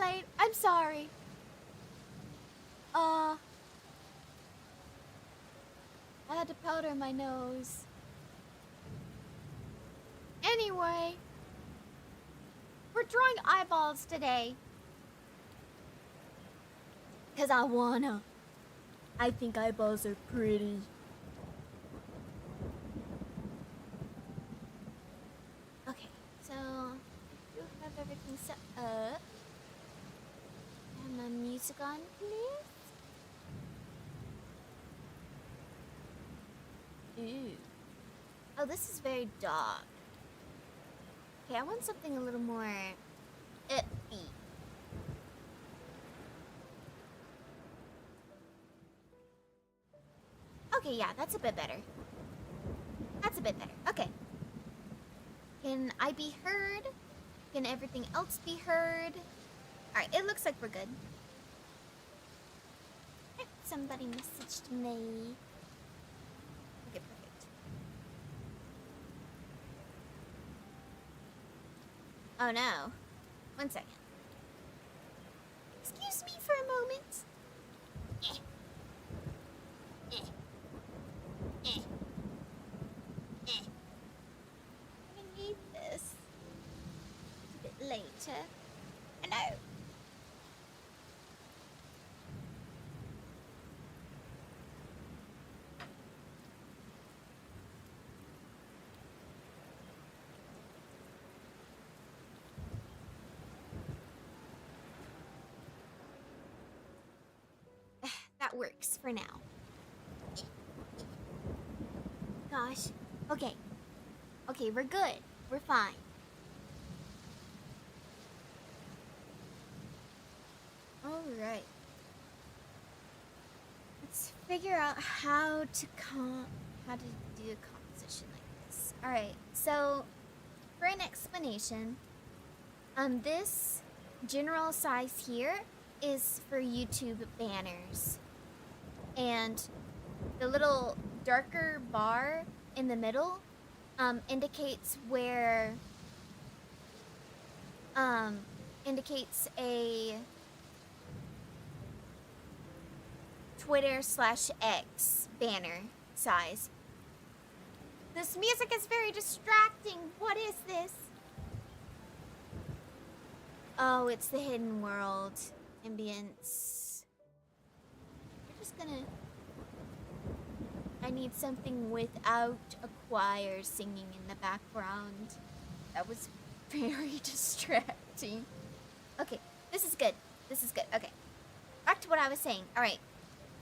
late. I'm sorry. I had to powder my nose. Anyway, we're drawing eyeballs today. Cause I wanna. I think eyeballs are pretty. Okay, so you have everything set up. And my music on, please. Ooh. Oh, this is very dark. Okay, I want something a little more upbeat. Okay, yeah, that's a bit better. That's a bit better. Okay. Can I be heard? Can everything else be heard? Alright, it looks like we're good. Somebody messaged me. Okay, perfect. Oh no. 1 second. Excuse me for a moment. I'm gonna need this a bit later. Hello. That works for now. Gosh. Okay. Okay, we're good. We're fine. Alright. Let's figure out how to do a composition like this. Alright, so for an explanation, this general size here is for YouTube banners. And the little darker bar in the middle indicates where indicates a Twitter/X banner size. This music is very distracting. What is this? Oh, it's the Hidden World ambience. We're just gonna... I need something without a choir singing in the background. That was very distracting. Okay, this is good. This is good. Okay, back to what I was saying. All right,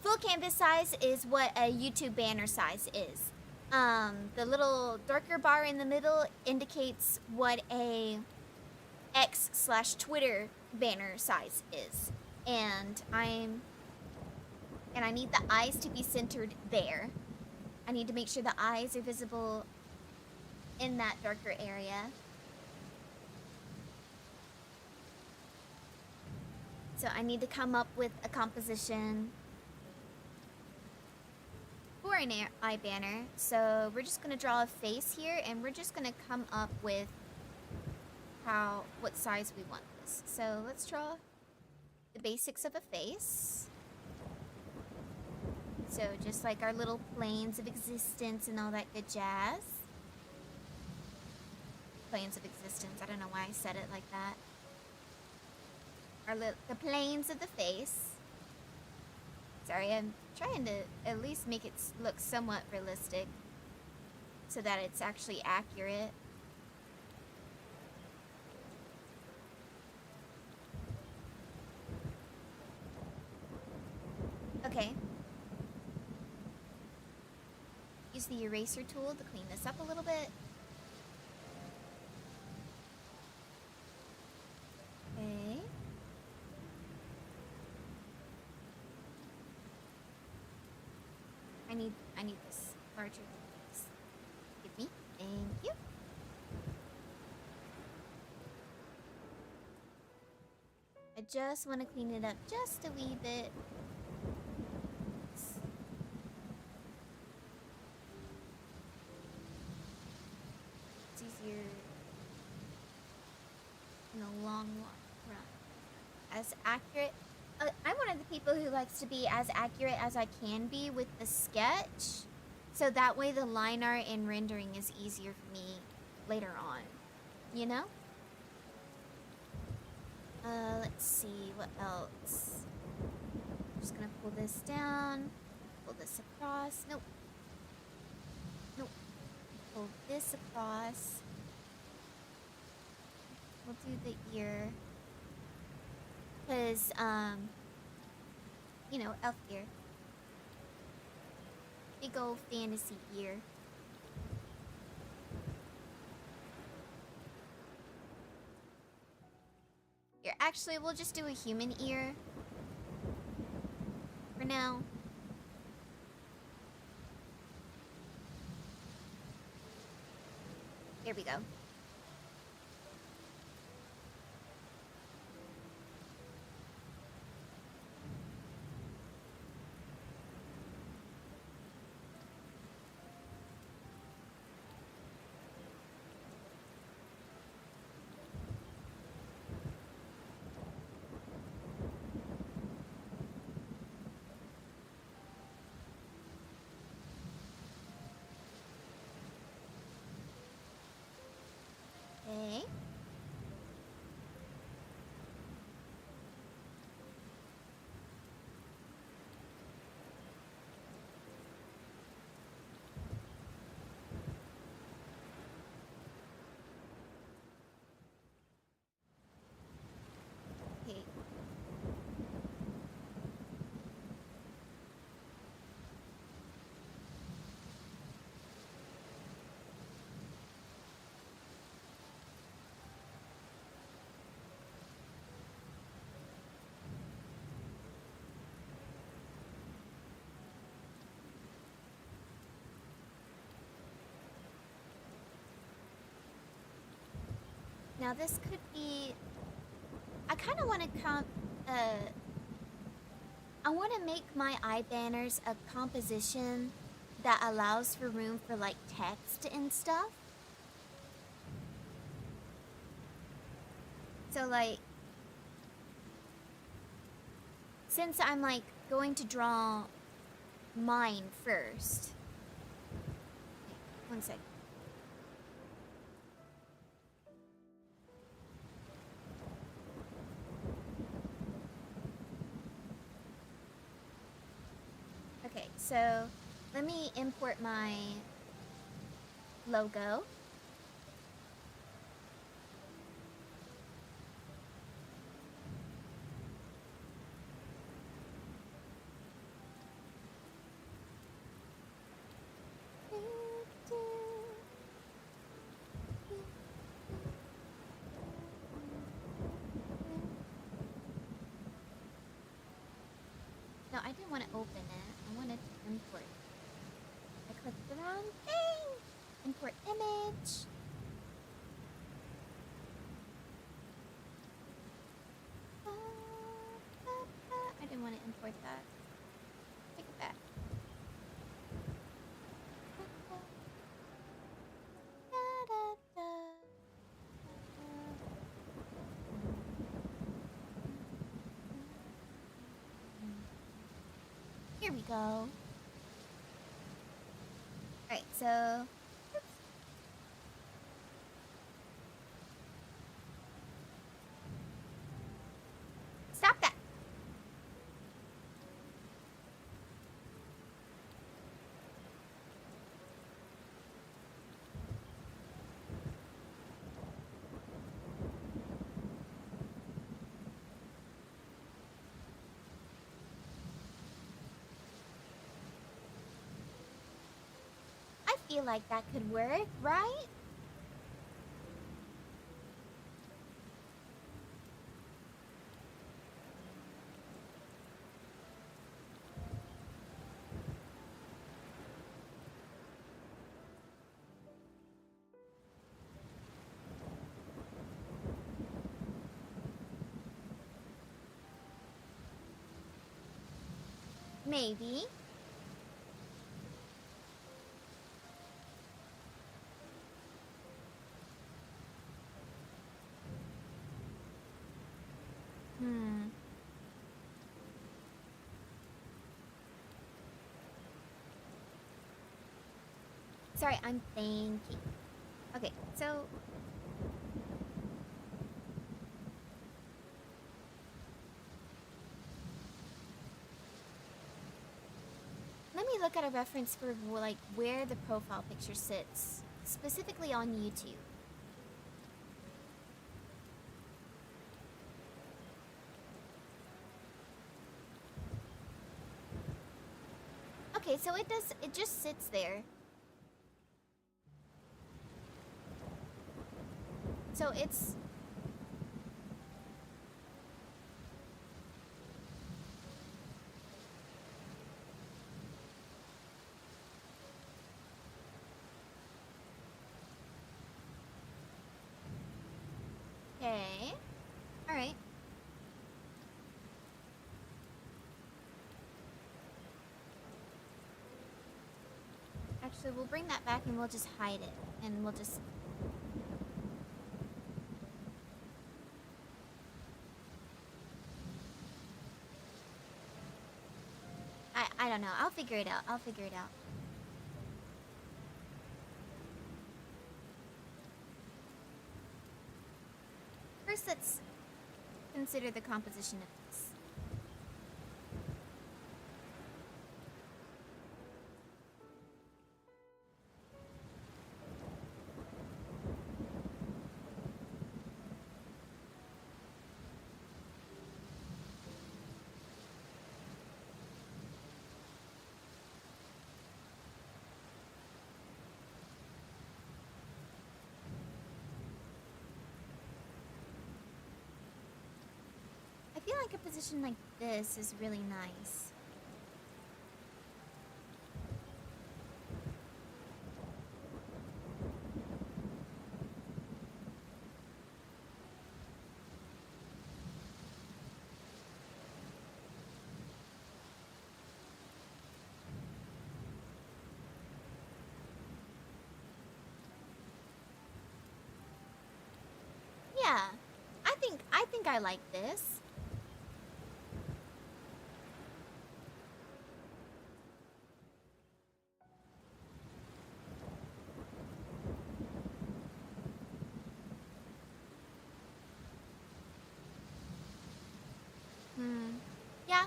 full canvas size is what a YouTube banner size is. The little darker bar in the middle indicates what a X/Twitter banner size is. And I need the eyes to be centered there. I need to make sure the eyes are visible in that darker area. So I need to come up with a composition for an eye banner. So we're just gonna draw a face here, and we're just gonna come up with what size we want this. So let's draw the basics of a face. So just like our little planes of existence and all that good jazz. Planes of existence. I don't know why I said it like that. The planes of the face. Sorry, I'm trying to at least make it look somewhat realistic so that it's actually accurate. Okay. Use the eraser tool to clean this up a little bit. Okay. I need this larger piece. Give me. Thank you. I just want to clean it up just a wee bit. It's easier in the long run. as accurate. I'm one of the people who likes to be as accurate as I can be with the sketch. So that way the line art and rendering is easier for me later on. You know? Let's see, what else? I'm just gonna pull this down. Pull this across. Nope. Nope. Pull this across. We'll do the ear. Because, you know, elf ear. Big old fantasy ear. Here, actually, we'll just do a human ear. For now. Here we go. Okay. Okay. Now this could be... I kind of want to I want to make my eye banners a composition that allows for room for like text and stuff. So like, since I'm like going to draw mine first. Wait, 1 sec. Okay, so let me import my logo. No, I didn't want to open it. I wanted to import. I clicked the wrong thing. Import image. I didn't want to import that. Take it back. Here we go. Alright, so... Oops. Stop that! I feel like that could work, right? Maybe. Sorry, I'm thinking. Okay, so let me look at a reference for like where the profile picture sits, specifically on YouTube. Okay, so it just sits there. So it's okay. All right. Actually, we'll bring that back and we'll just hide it. And we'll just... I don't know. I'll figure it out. I'll figure it out. First, let's consider the composition of this. I feel like a position like this is really nice. Yeah, I think I like this. Yeah.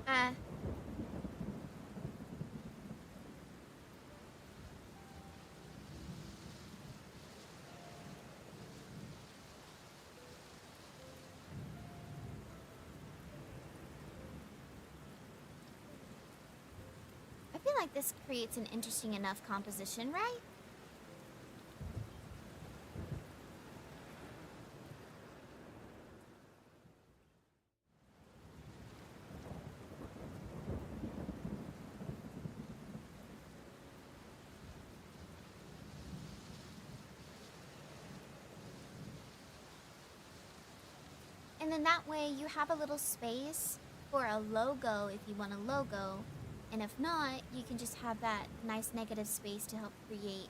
Uh, I feel like this creates an interesting enough composition, right? And then that way you have a little space for a logo if you want a logo. And if not, you can just have that nice negative space to help create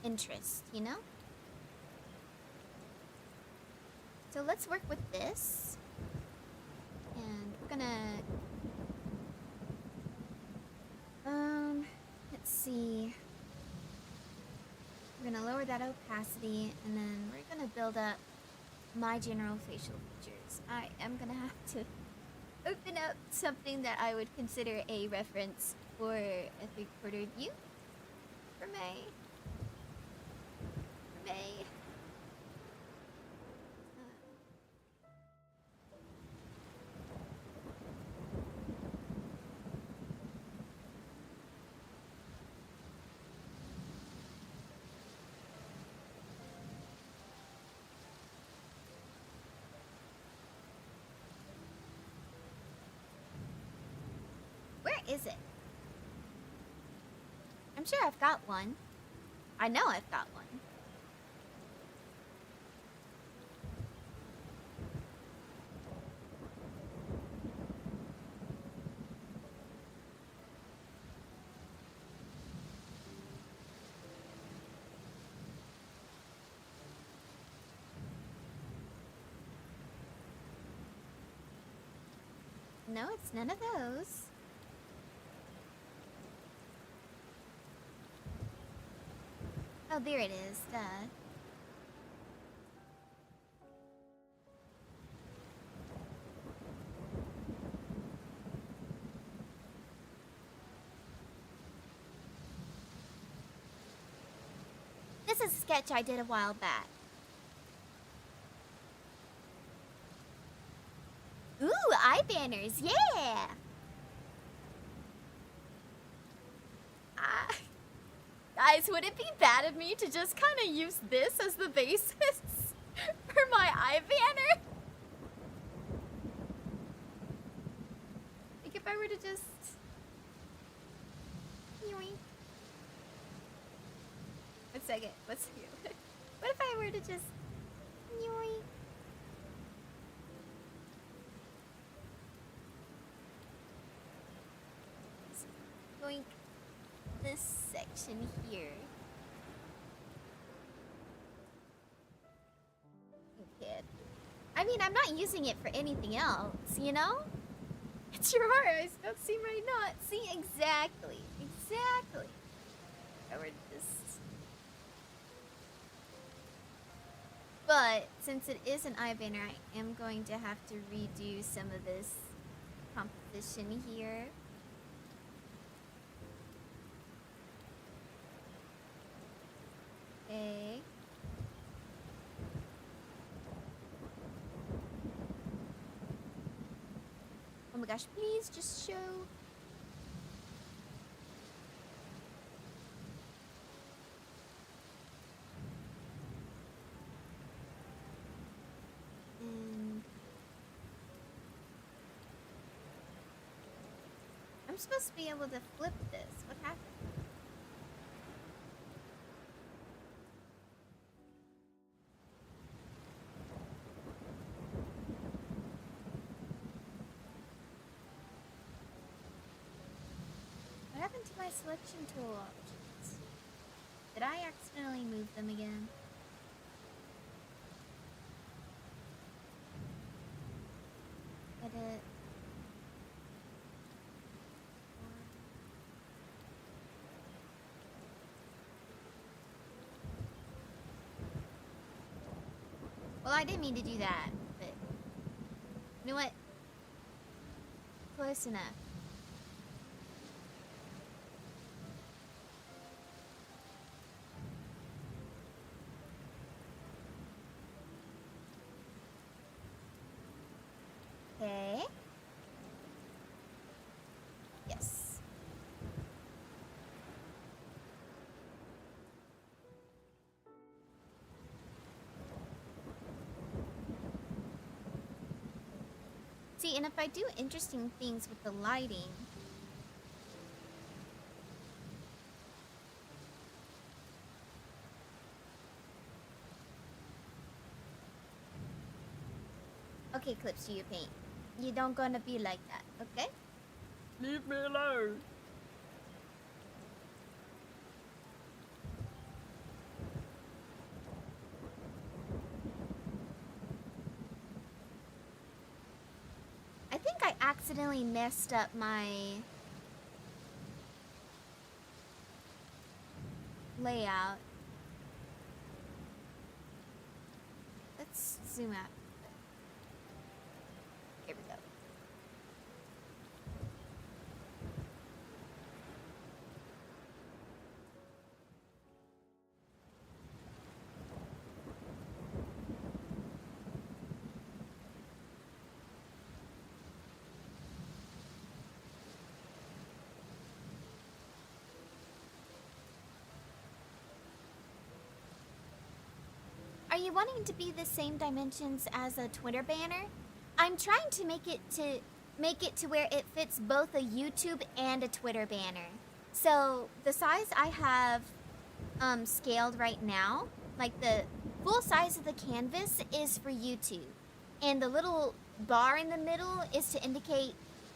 interest, you know? So let's work with this. And we're gonna... let's see. We're gonna lower that opacity, and then we're gonna build up my general facial features. I am gonna have to open up something that I would consider a reference for a 3/4 view for May. Where is it? I'm sure I've got one. I know I've got one. No, it's none of those. Oh, there it is. Duh. This is a sketch I did a while back. Ooh, eye banners, yeah! Guys, would it be bad of me to just kind of use this as the basis for my eye banner? Like if I were to just... Yoink. One second, what if I were to just... Yoink. Yoink. This section here. Kid. I mean, I'm not using it for anything else, you know? It's your eyes. Don't seem right not. See, exactly. Exactly. I were just... But, since it is an eye banner, I am going to have to redo some of this composition here. Okay. Oh my gosh, please just show. And I'm supposed to be able to flip this. What happened? What happened to my selection tool options? Did I accidentally move them again? Edit. Well, I didn't mean to do that, but you know what? Close enough. Okay. Yes. See, and if I do interesting things with the lighting, okay, Clips, you paint. You don't gonna be like that, okay? Leave me alone. I think I accidentally messed up my layout. Let's zoom out. Here we go. Are you wanting to be the same dimensions as a Twitter banner? I'm trying to make it to where it fits both a YouTube and a Twitter banner. So the size I have scaled right now, like the full size of the canvas is for YouTube, and the little bar in the middle is to indicate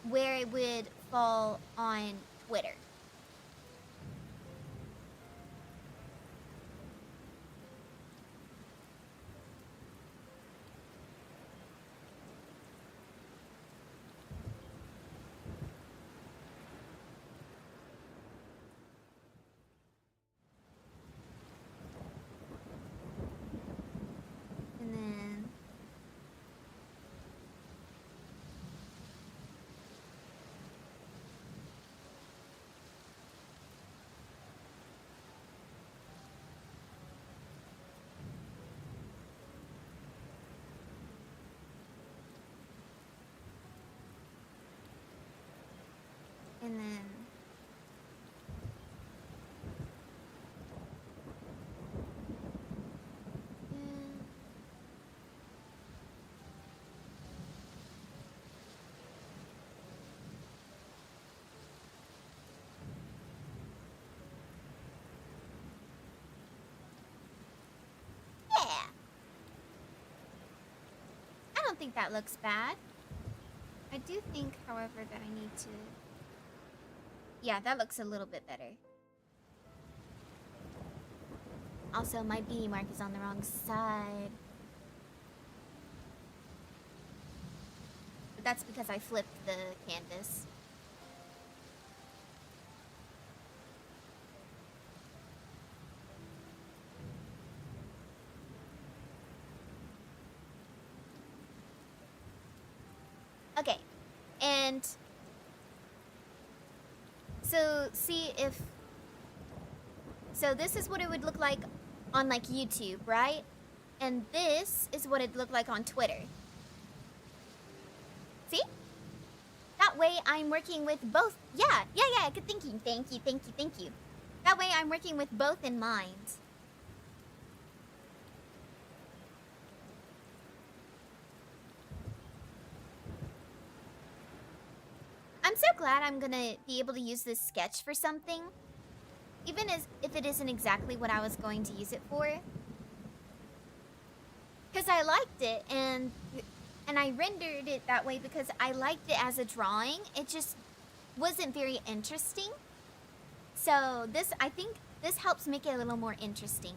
where it would fall on Twitter. think that looks bad. I do think, however, that I need to... Yeah, that looks a little bit better. Also, my B mark is on the wrong side. But that's because I flipped the canvas. Okay, and so see if, so this is what it would look like on like YouTube, right? And this is what it'd look like on Twitter. See? That way I'm working with both. Yeah, good thinking. Thank you. That way I'm working with both in mind. I'm so glad I'm gonna be able to use this sketch for something. Even as if it isn't exactly what I was going to use it for. Because I liked it, and I rendered it that way because I liked it as a drawing. It just wasn't very interesting. So this, I think this helps make it a little more interesting.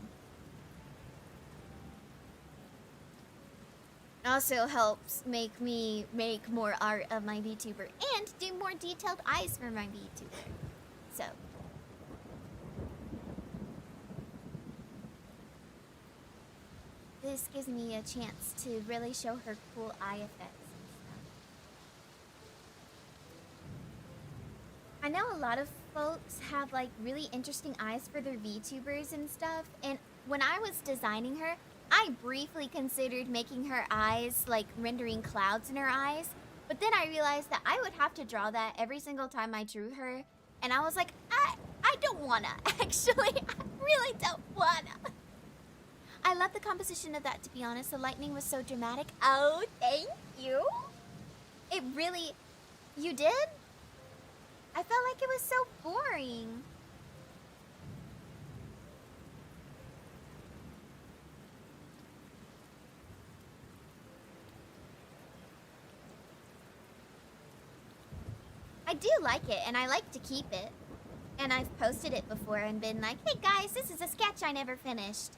Also helps make me make more art of my VTuber and do more detailed eyes for my VTuber. So this gives me a chance to really show her cool eye effects and stuff. I know a lot of folks have like really interesting eyes for their VTubers and stuff, and when I was designing her, I briefly considered making her eyes, like rendering clouds in her eyes, but then I realized that I would have to draw that every single time I drew her, and I was like, I don't wanna, actually, I really don't wanna. I love the composition of that, to be honest. The lightning was so dramatic. Oh, thank you. It really, you did? I felt like it was so boring. I do like it, and I like to keep it. And I've posted it before and been like, hey guys, this is a sketch I never finished.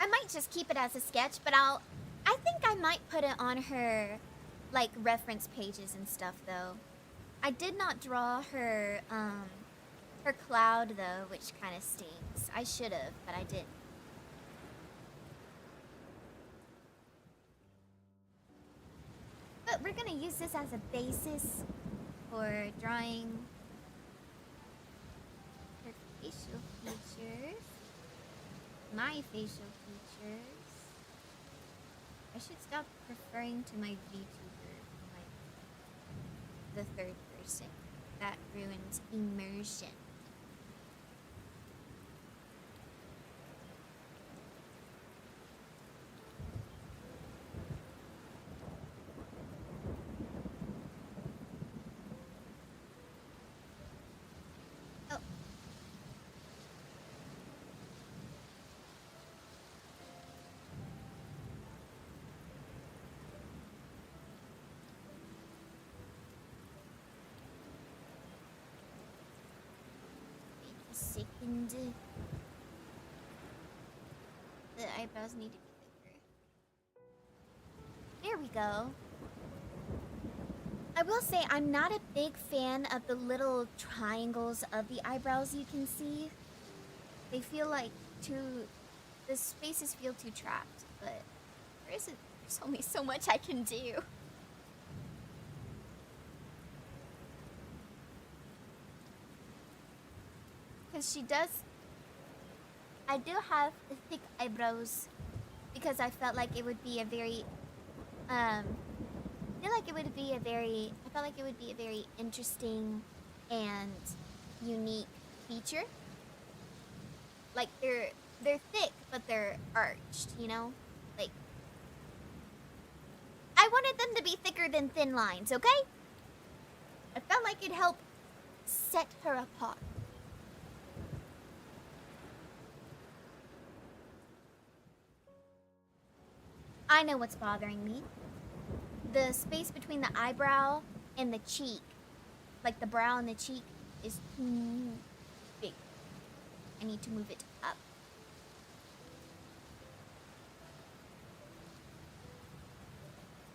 I might just keep it as a sketch, but I think I might put it on her, like, reference pages and stuff, though. I did not draw her, her cloud, though, which kind of stinks. I should have, but I didn't. But we're gonna use this as a basis for drawing her facial features. My facial features. I should stop referring to my VTuber like the third person. That ruins immersion. Second. The eyebrows need to be thicker. There we go. I will say I'm not a big fan of the little triangles of the eyebrows you can see. They feel like the spaces feel too trapped, but there's only so much I can do. Because I do have thick eyebrows because I felt like it would be a very, I felt like it would be a very interesting and unique feature. Like they're thick, but they're arched, you know? Like, I wanted them to be thicker than thin lines, okay? I felt like it'd help set her apart. I know what's bothering me. The space between the eyebrow and the cheek, like the brow and the cheek, is too big. I need to move it up.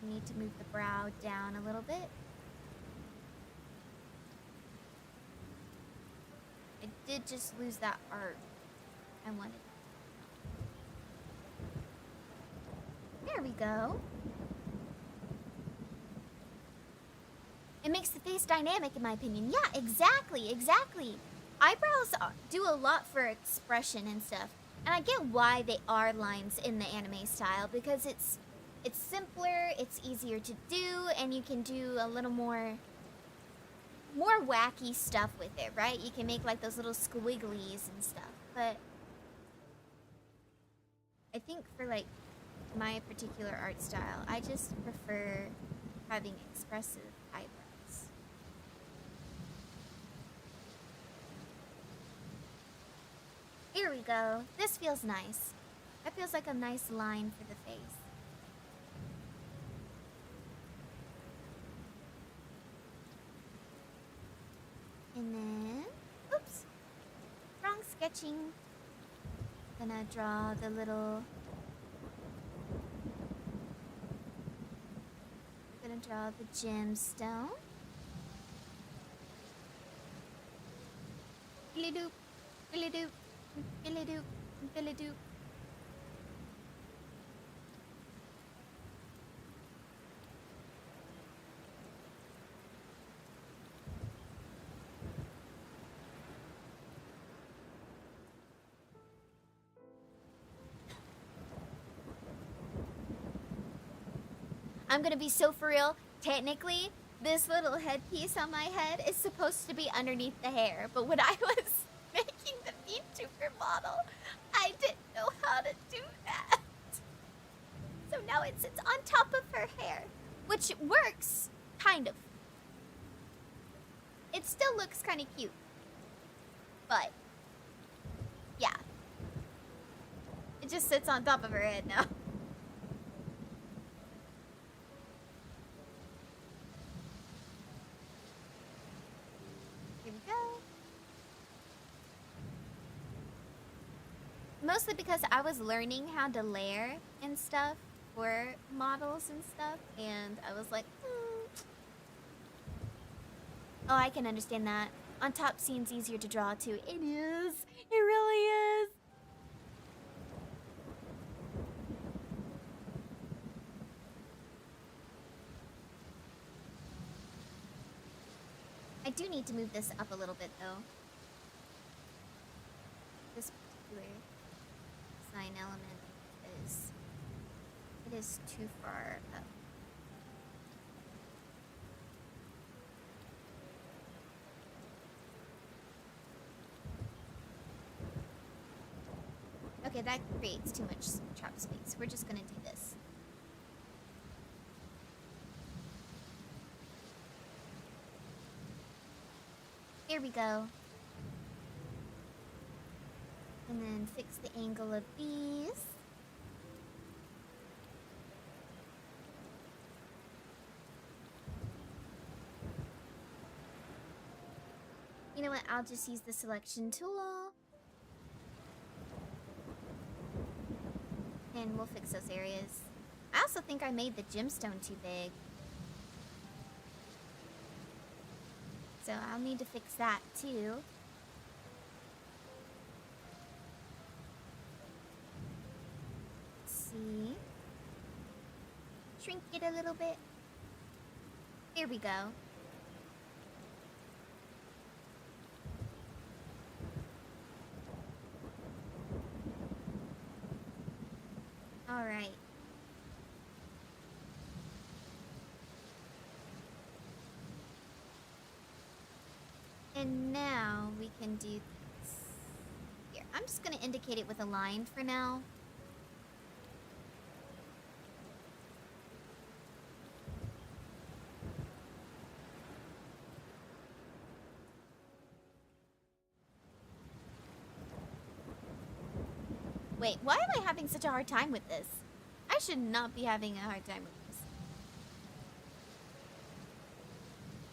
I need to move the brow down a little bit. I did just lose that art I wanted. There we go. It makes the face dynamic, in my opinion. Yeah, exactly, exactly. Eyebrows do a lot for expression and stuff. And I get why they are lines in the anime style, because it's simpler, it's easier to do, and you can do a little more wacky stuff with it, right? You can make like those little squigglies and stuff. But I think for like my particular art style, I just prefer having expressive eyebrows. Here we go. This feels nice. That feels like a nice line for the face. And then, oops, wrong sketching. Gonna draw the little, gonna draw the gemstone. Billy doop, billy doop, billy doop, billy doop. I'm gonna be so for real. Technically, this little headpiece on my head is supposed to be underneath the hair, but when I was making the vtuber model, I didn't know how to do that. So now it sits on top of her hair, which works, kind of. It still looks kind of cute, but yeah. It just sits on top of her head now. Mostly because I was learning how to layer and stuff for models and stuff, and I was like, oh, I can understand that. On top seems easier to draw too. It is. It really is. I do need to move this up a little bit though. This particular sign element is too far up. Okay, that creates too much trap space. We're just gonna do this. Here we go. And then fix the angle of these. You know what? I'll just use the selection tool. And we'll fix those areas. I also think I made the gemstone too big. So I'll need to fix that too. See? Shrink it a little bit. There we go. All right. And now we can do this. Here, I'm just going to indicate it with a line for now. Wait, why am I having such a hard time with this? I I should not be having a hard time with this.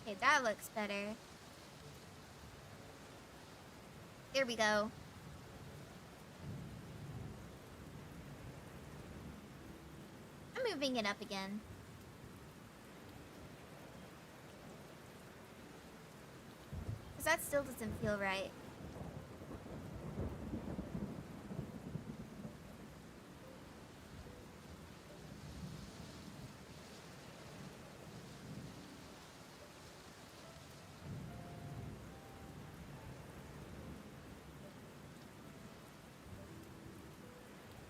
Okay, that looks better. There we go. I'm moving it up again. Because that still doesn't feel right.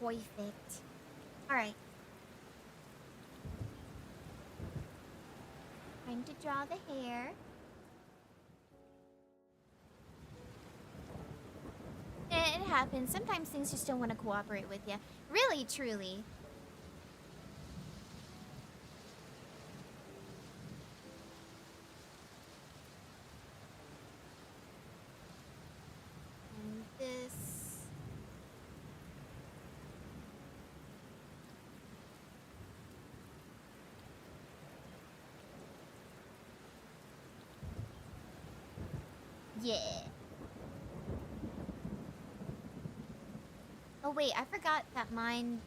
Perfect. Alright. Time to draw the hair. It happens. Sometimes things just don't want to cooperate with you. Really, truly. And this. Yeah. Oh wait, I forgot that mine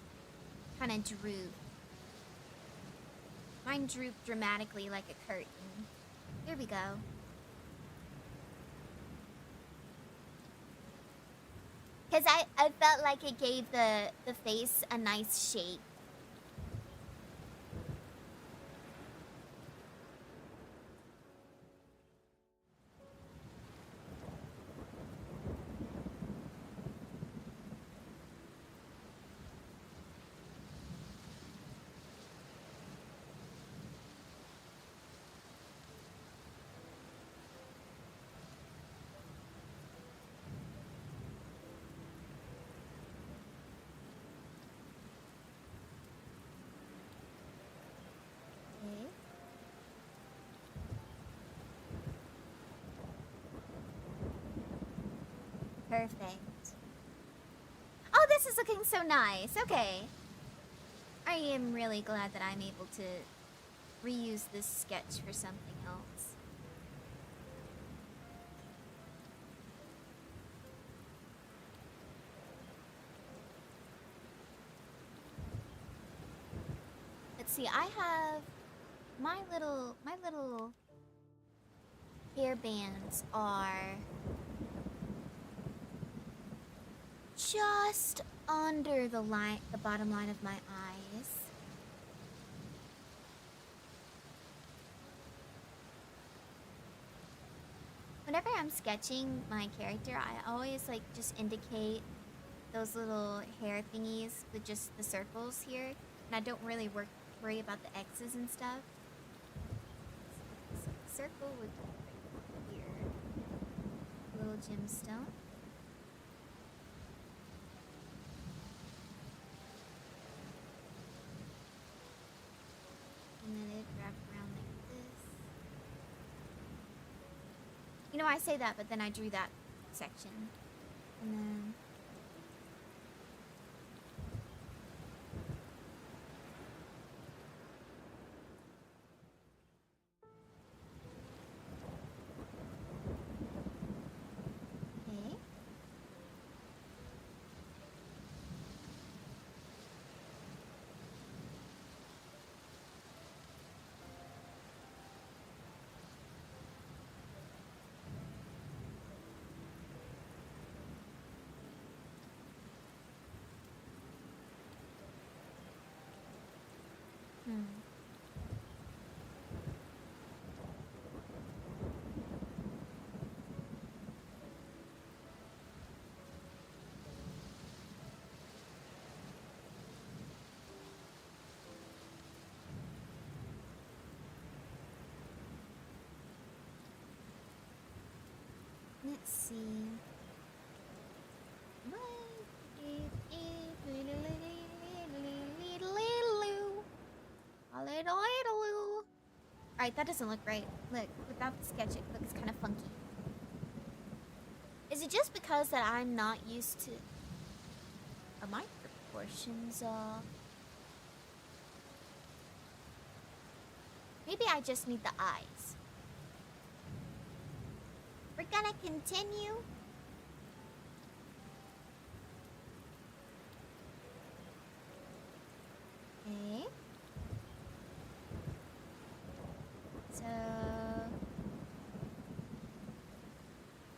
kind of drooped. Mine drooped dramatically like a curtain. Here we go. Because I felt like it gave the face a nice shape. Okay. Perfect. Oh, this is looking so nice. Okay. I am really glad that I'm able to reuse this sketch for something else. Let's see, I have my little hair bands are just under the bottom line of my eyes. Whenever I'm sketching my character, I always like just indicate those little hair thingies with just the circles here, and I don't really worry about the X's and stuff. So the circle would be right here. Little gemstone. And then it wrapped around like this. You know, I say that, but then I drew that section. And then... Okay. Let's see. Alright, that doesn't look right. Look, without the sketch, it looks kind of funky. Is it just because that I'm not used to... Are my proportions off? Maybe I just need the eyes. We're gonna continue. Okay. So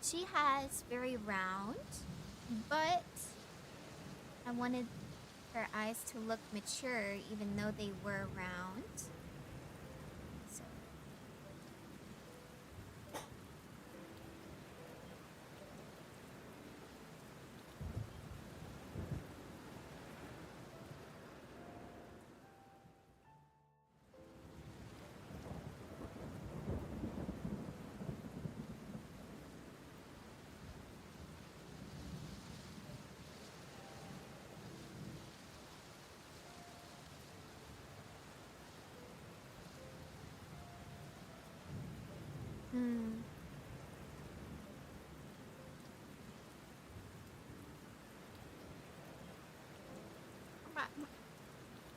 she has very round, but I wanted her eyes to look mature even though they were round. So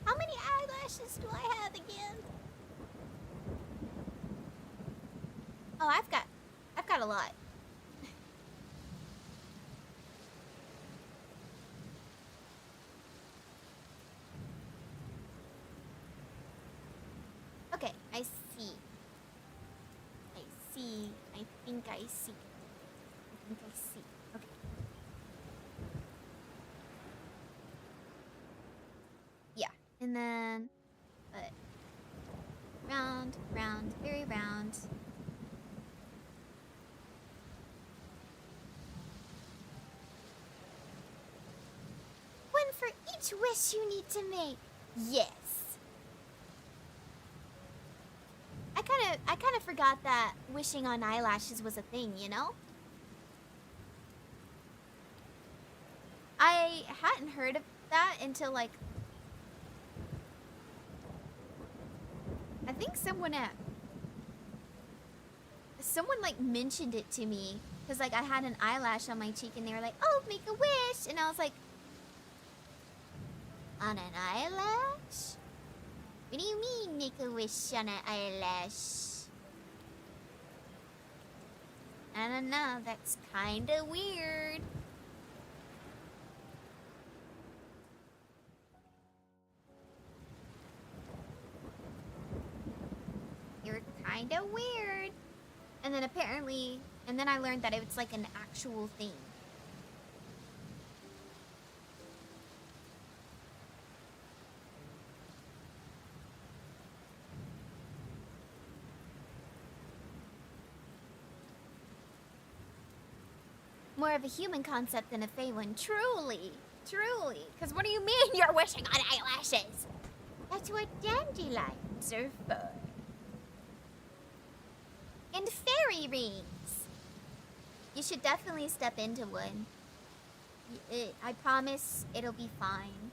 how many eyelashes do I have again? Oh, I've got a lot. Okay, I see. I see. I think I see. I think I see. Okay. Yeah, and then, but round, round, very round. One for each wish you need to make. Yes. I kind of forgot that wishing on eyelashes was a thing, you know? I hadn't heard of that until like I think someone like mentioned it to me because like I had an eyelash on my cheek and they were like, "Oh, make a wish," and I was like, "On an eyelash? What do you mean, make a wish on an eyelash?" I don't know. That's kind of weird. You're kind of weird. And then apparently, and then I learned that it's like an actual thing. More of a human concept than a Fae one. Truly. Truly. Because what do you mean you're wishing on eyelashes? That's what dandelions are for. And fairy rings. You should definitely step into one. I promise it'll be fine.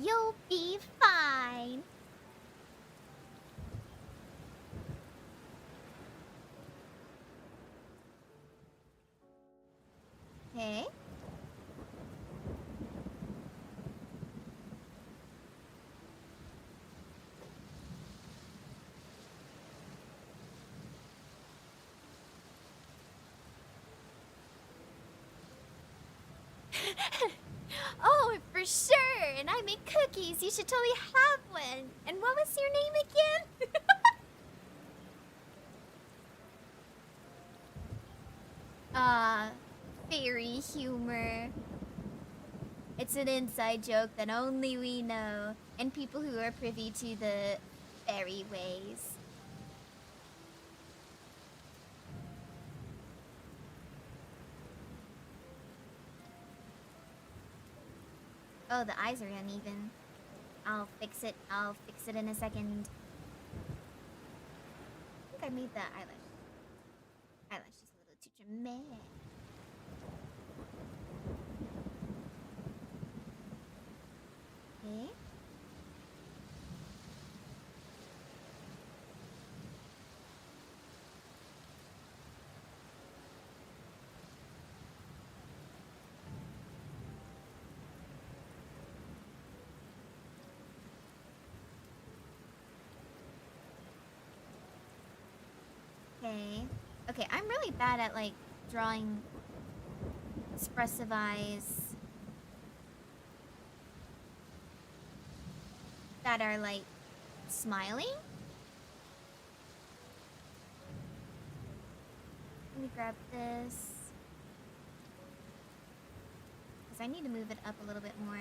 You'll be fine. Okay. Oh, for sure. And I make cookies. You should totally have one. And what was your name again? Fairy humor. It's an inside joke that only we know, and people who are privy to the fairy ways. Oh, the eyes are uneven. I'll fix it. I'll fix it in a second. I think I made the eyelash just a little too dramatic. Okay. Okay, I'm really bad at, like, drawing expressive eyes that are, like, smiling. Let me grab this. Because I need to move it up a little bit more.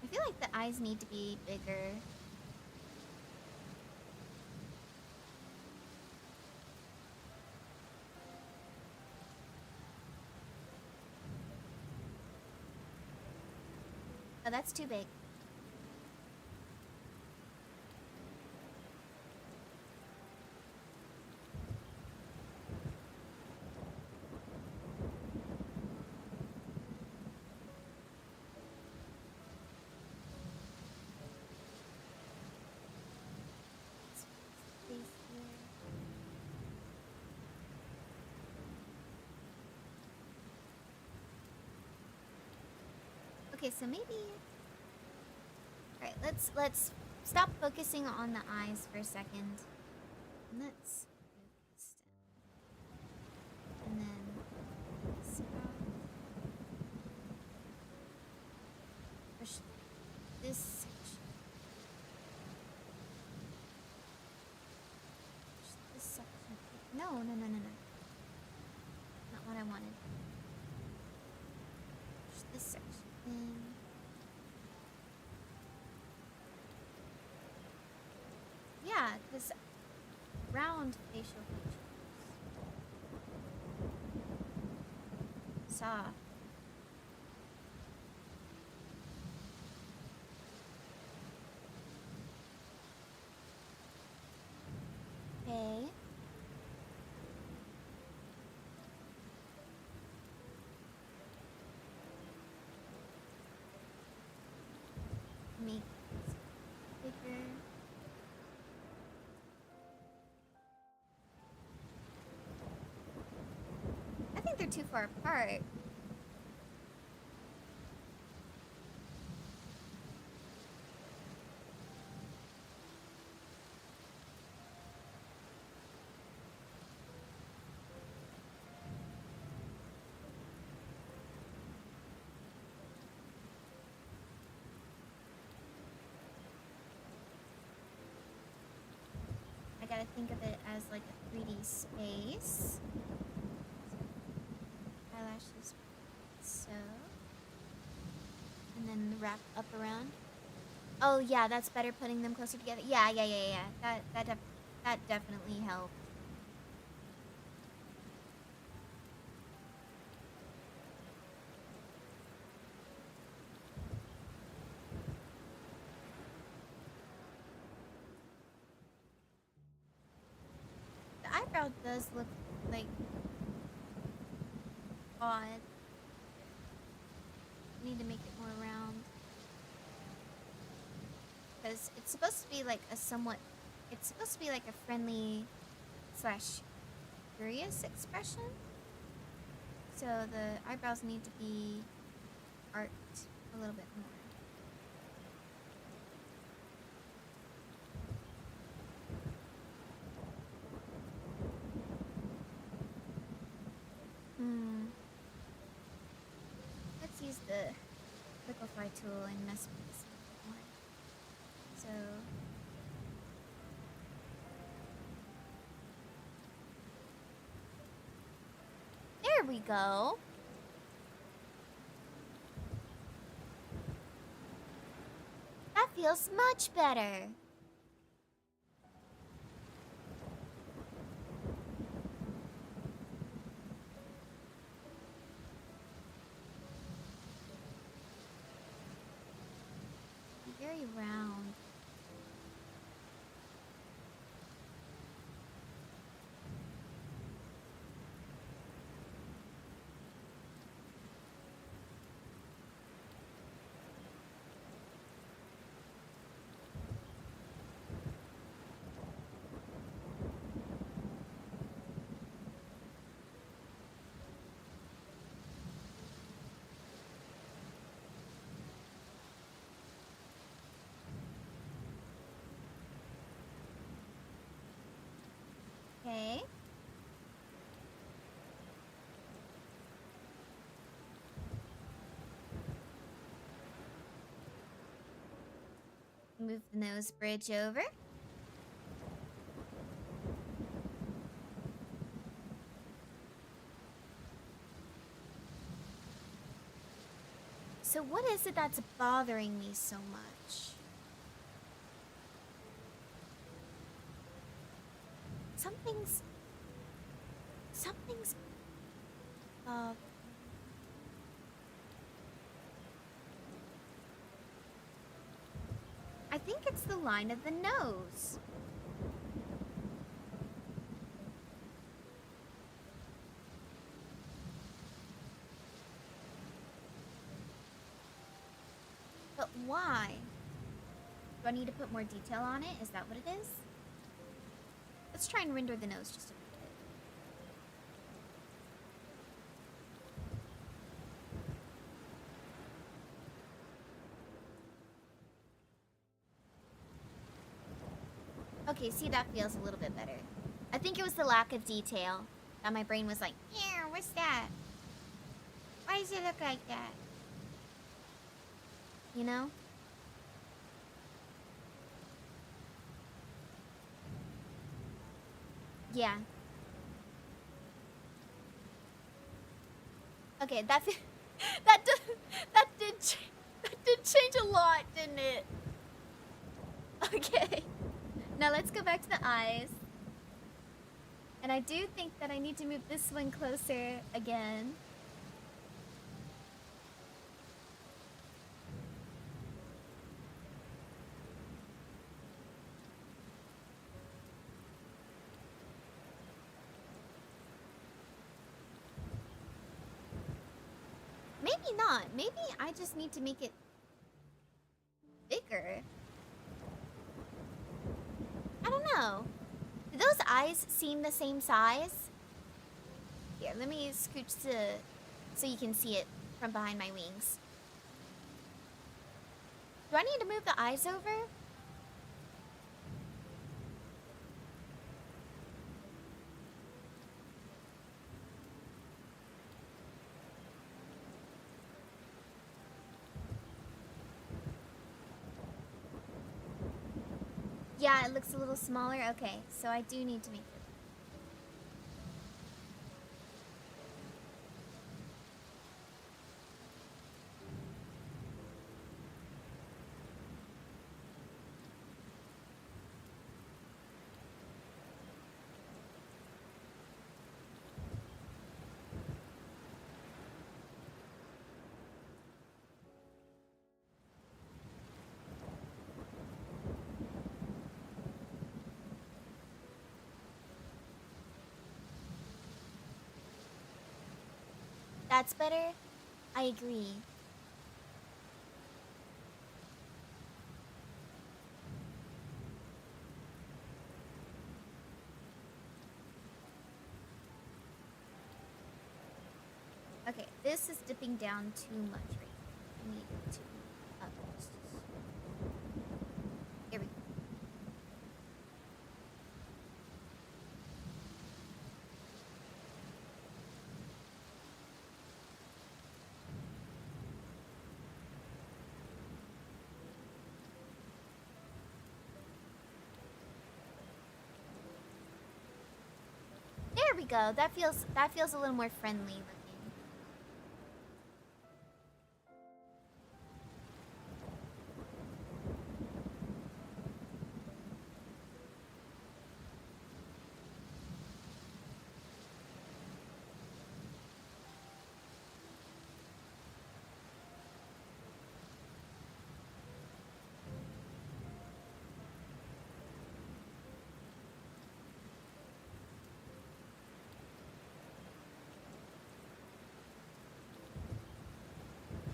I feel like the eyes need to be bigger. Oh, that's too big. Space here. Okay, so maybe. All right, let's stop focusing on the eyes for a second. Let's focus down. And then stop. Push this section. Push this section. No, no, no, no, no. Not what I wanted. Push this section in. Yeah, this round facial features. Soft. Okay. Make this bigger. I think they're too far apart. I gotta think of it as like a 3D space. Eyelashes, so. And then wrap up around. Oh yeah, that's better putting them closer together. Yeah. That definitely helped. The eyebrow does look like odd. Need to make it more round. Because it's supposed to be like a somewhat, it's supposed to be like a friendly slash curious expression. So the eyebrows need to be arched a little bit more. Let's use the liquefy tool and mess with this a bit more. So there we go. That feels much better. Very round. Move the nose bridge over. So what is it that's bothering me so much? Something's I think it's the line of the nose. But why? Do I need to put more detail on it? Is that what it is? Let's try and render the nose just a bit. Okay, see, that feels a little bit better. I think it was the lack of detail that my brain was like, yeah, what's that? Why does it look like that? You know? Yeah. Okay, that did change a lot, didn't it? Okay. Now let's go back to the eyes. And I do think that I need to move this one closer again. Maybe not. Maybe I just need to make it bigger. I don't know. Do those eyes seem the same size? Here, let me scooch so you can see it from behind my wings. Do I need to move the eyes over? Yeah, it looks a little smaller. Okay, so I do need to make it. That's better? I agree. Okay, this is dipping down too much right now. I need it to up just here we go. There we go. That feels a little more friendly looking.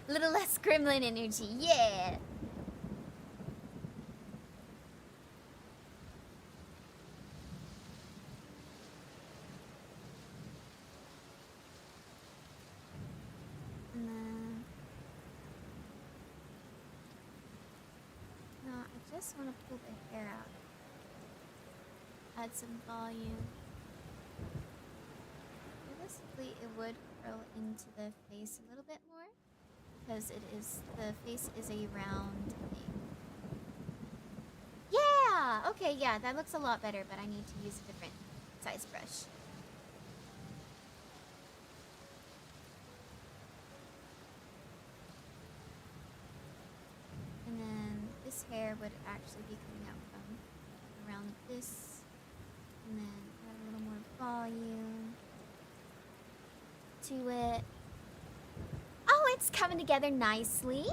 A little less gremlin energy, yeah! And then... No, I just want to pull the hair out. Add some volume. Realistically, it would curl into the face a little bit more. Because the face is a round thing. Ah, okay, yeah, that looks a lot better, but I need to use a different size brush. And then this hair would actually be coming out from around this. And then add a little more volume to it. Oh, it's coming together nicely.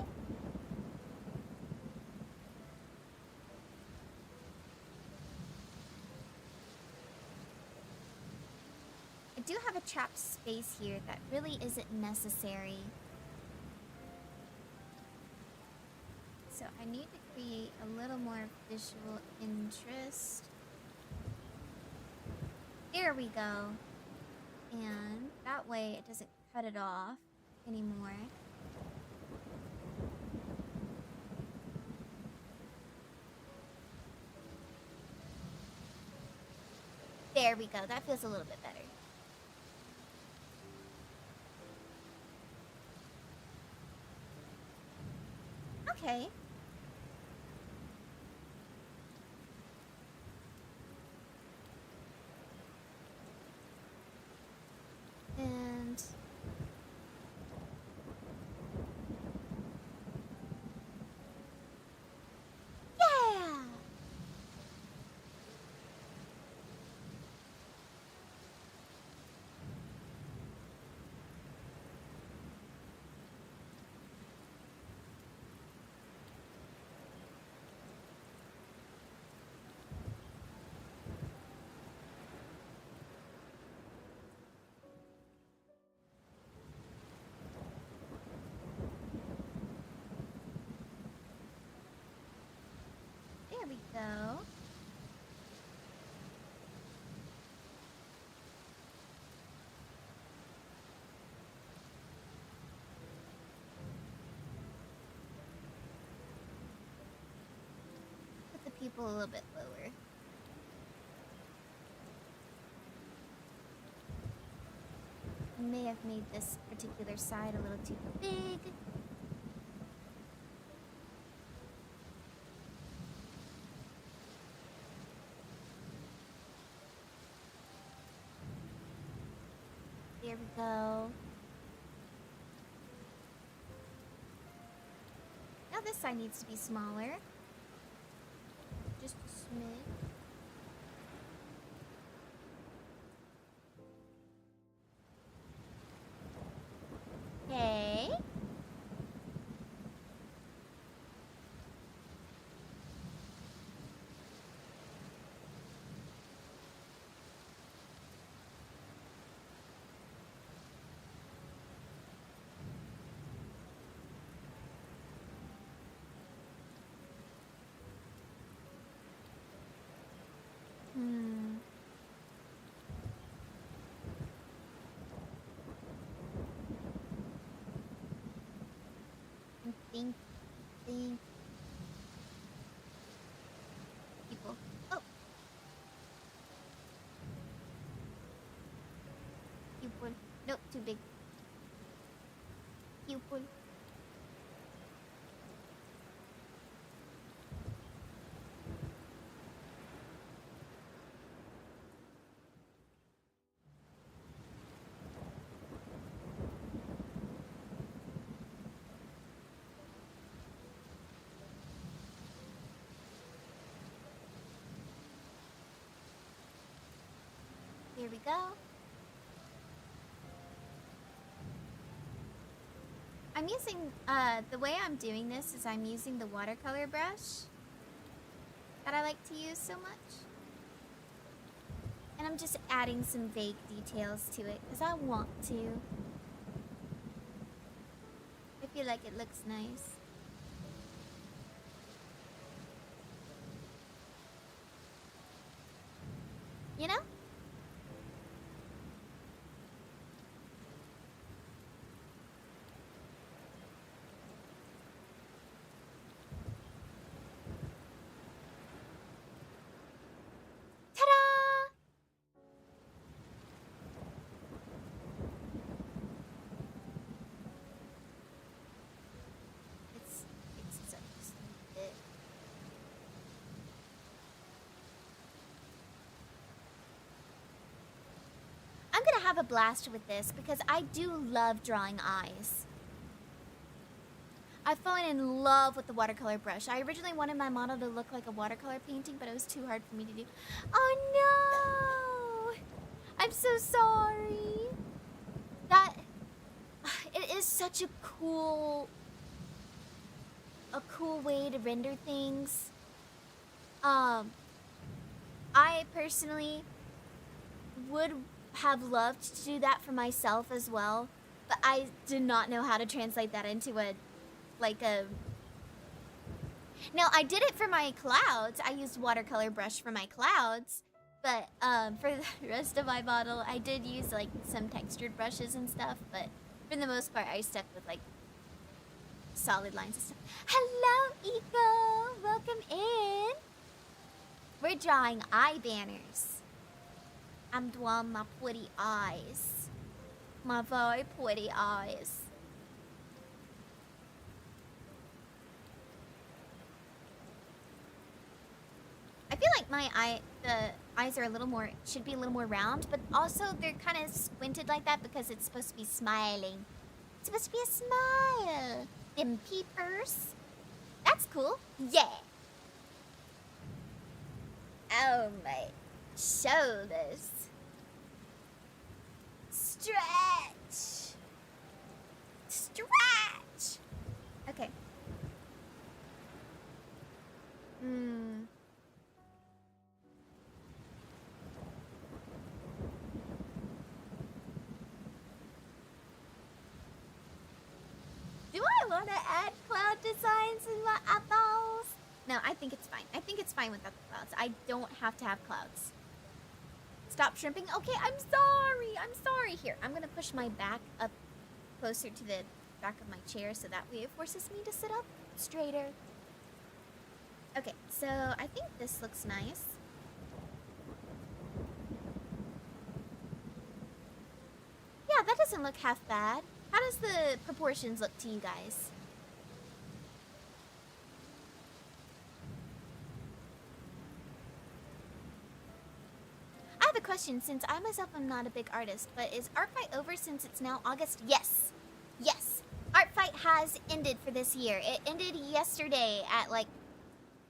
I do have a trapped space here that really isn't necessary. So I need to create a little more visual interest. There we go. And that way it doesn't cut it off anymore. There we go. That feels a little bit better. Okay. And yeah. There we go. Put the people a little bit lower. I may have made this particular side a little too big. There we go. Now this side needs to be smaller. Just a smidge. Okay. Hmm. I think people. Oh, pupil. Nope, too big. Pupil. Here we go. I'm using, the way I'm doing this is I'm using the watercolor brush that I like to use so much. And I'm just adding some vague details to it because I want to. I feel like it looks nice. You know? Ta-da! gonna have a blast with this because I do love drawing eyes. I've fallen in love with the watercolor brush. I originally wanted my model to look like a watercolor painting, but it was too hard for me to do. Oh no! I'm so sorry. It is such a cool way to render things. I personally would have loved to do that for myself as well, but I did not know how to translate that into Now, I did it for my clouds. I used watercolor brush for my clouds, but for the rest of my model, I did use like some textured brushes and stuff, but for the most part, I stuck with like solid lines and stuff. Hello, Eco! Welcome in! We're drawing eye banners. I'm drawing my pretty eyes. My very pretty eyes. I feel like the eyes are a little more, should be a little more round, but also they're kind of squinted like that because it's supposed to be smiling. It's supposed to be a smile. Them peepers. That's cool. Yeah. Oh my shoulders. Stretch. Stretch. Okay. Do I want to add cloud designs in my eyeballs? No, I think it's fine. I think it's fine without the clouds. I don't have to have clouds. Stop shrimping. Okay, I'm sorry. I'm sorry. Here, I'm going to push my back up closer to the back of my chair so that way it forces me to sit up straighter. Okay, so I think this looks nice. Yeah, that doesn't look half bad. How does the proportions look to you guys? I have a question since I myself am not a big artist, but is Art Fight over since it's now August? Yes. Yes. Art Fight has ended for this year. It ended yesterday at like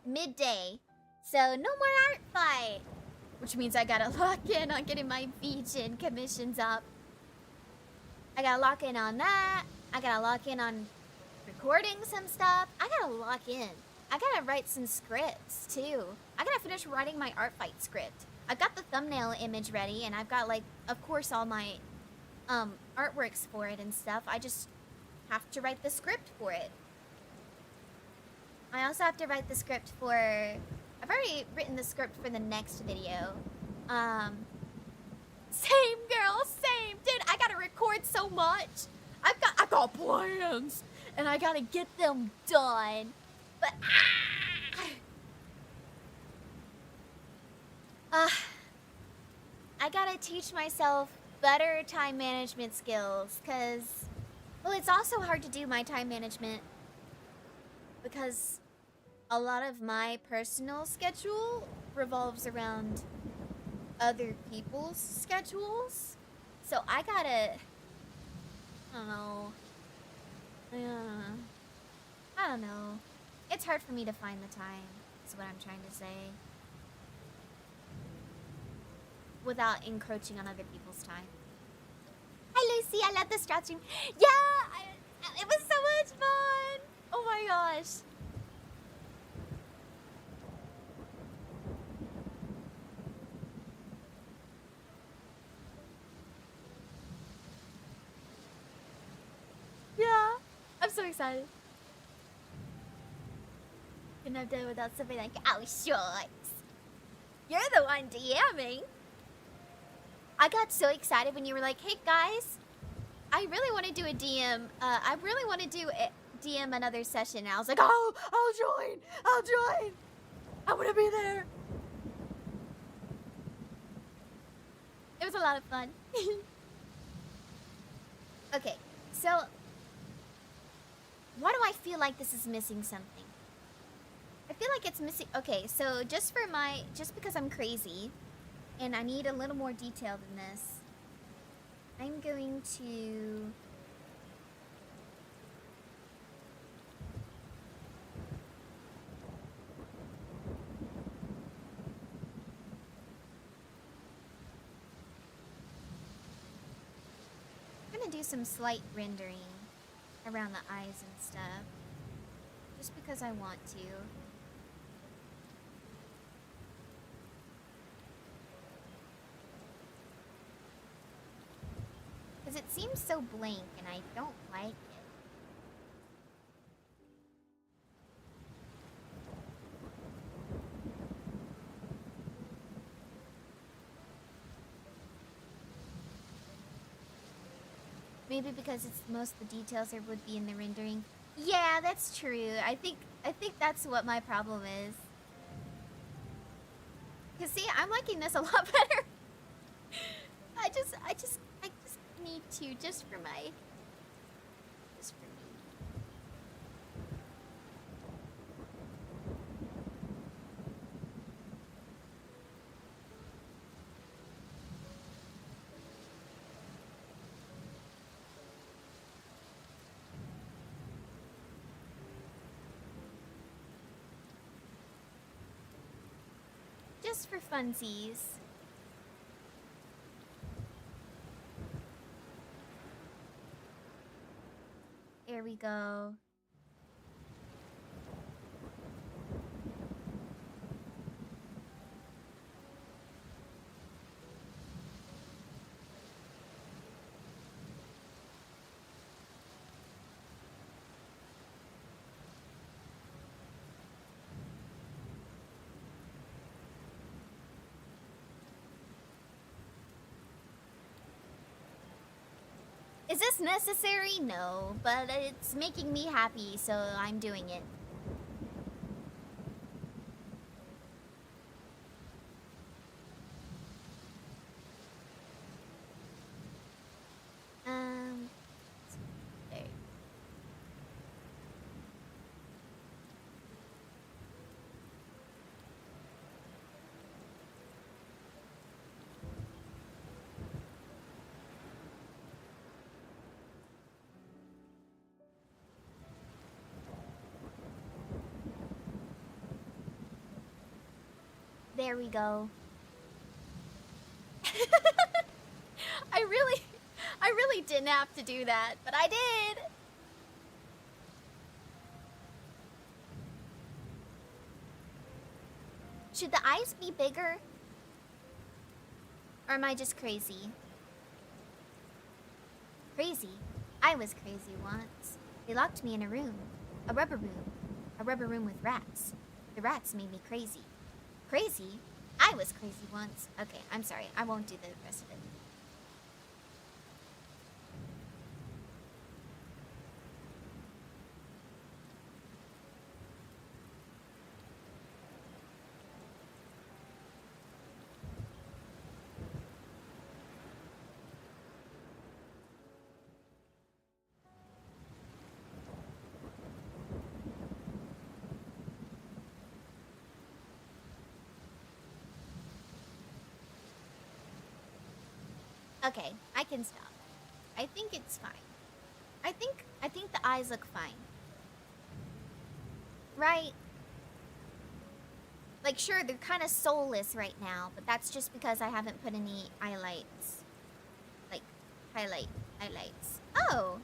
midday. So no more Art Fight. Which means I gotta lock in on getting my Vgen commissions up. I gotta lock in on that. I gotta lock in on recording some stuff. I gotta lock in. I gotta write some scripts too. I gotta finish writing my Art Fight script. I've got the thumbnail image ready and I've got like, of course, all my artworks for it and stuff. I just have to write the script for it. I also have to write the script for, I've already written the script for the next video. Same girl, same. Dude, I gotta record so much. I got plans and I gotta get them done. But I gotta teach myself better time management skills because, well, it's also hard to do my time management because a lot of my personal schedule revolves around other people's schedules. So I gotta, I don't know. It's hard for me to find the time, is what I'm trying to say. Without encroaching on other people's time. Hi, Lucy. I love the stretching. Yeah, it was so much fun. Oh my gosh. Yeah, I'm so excited. Couldn't have done it without something like, oh, shucks. You're the one DMing. I got so excited when you were like, hey guys, I really want to do a DM. I really want to do a DM another session. And I was like, oh, I'll join. I want to be there. It was a lot of fun. Okay, so why do I feel like this is missing something? I feel like it's missing. Okay, so just because I'm crazy and I need a little more detail than this, I'm going to... I'm gonna do some slight rendering around the eyes and stuff. Just because I want to. Because it seems so blank and I don't like it. Maybe because it's most of the details there would be in the rendering. Yeah, that's true. I think that's what my problem is. Cause see, I'm liking this a lot better. I just need to just for me. Just for funsies. There we go. Is this necessary? No, but it's making me happy, so I'm doing it. There. There we go. I really didn't have to do that, but I did. Should the eyes be bigger? Or am I just crazy? Crazy? I was crazy once. They locked me in a room. A rubber room. A rubber room with rats. The rats made me crazy. Crazy? I was crazy once. Okay, I'm sorry. I won't do the rest of it. Okay, I can stop. I think it's fine. I think the eyes look fine. Right? Like, sure, they're kind of soulless right now, but that's just because I haven't put any highlights. Like, highlights. Oh!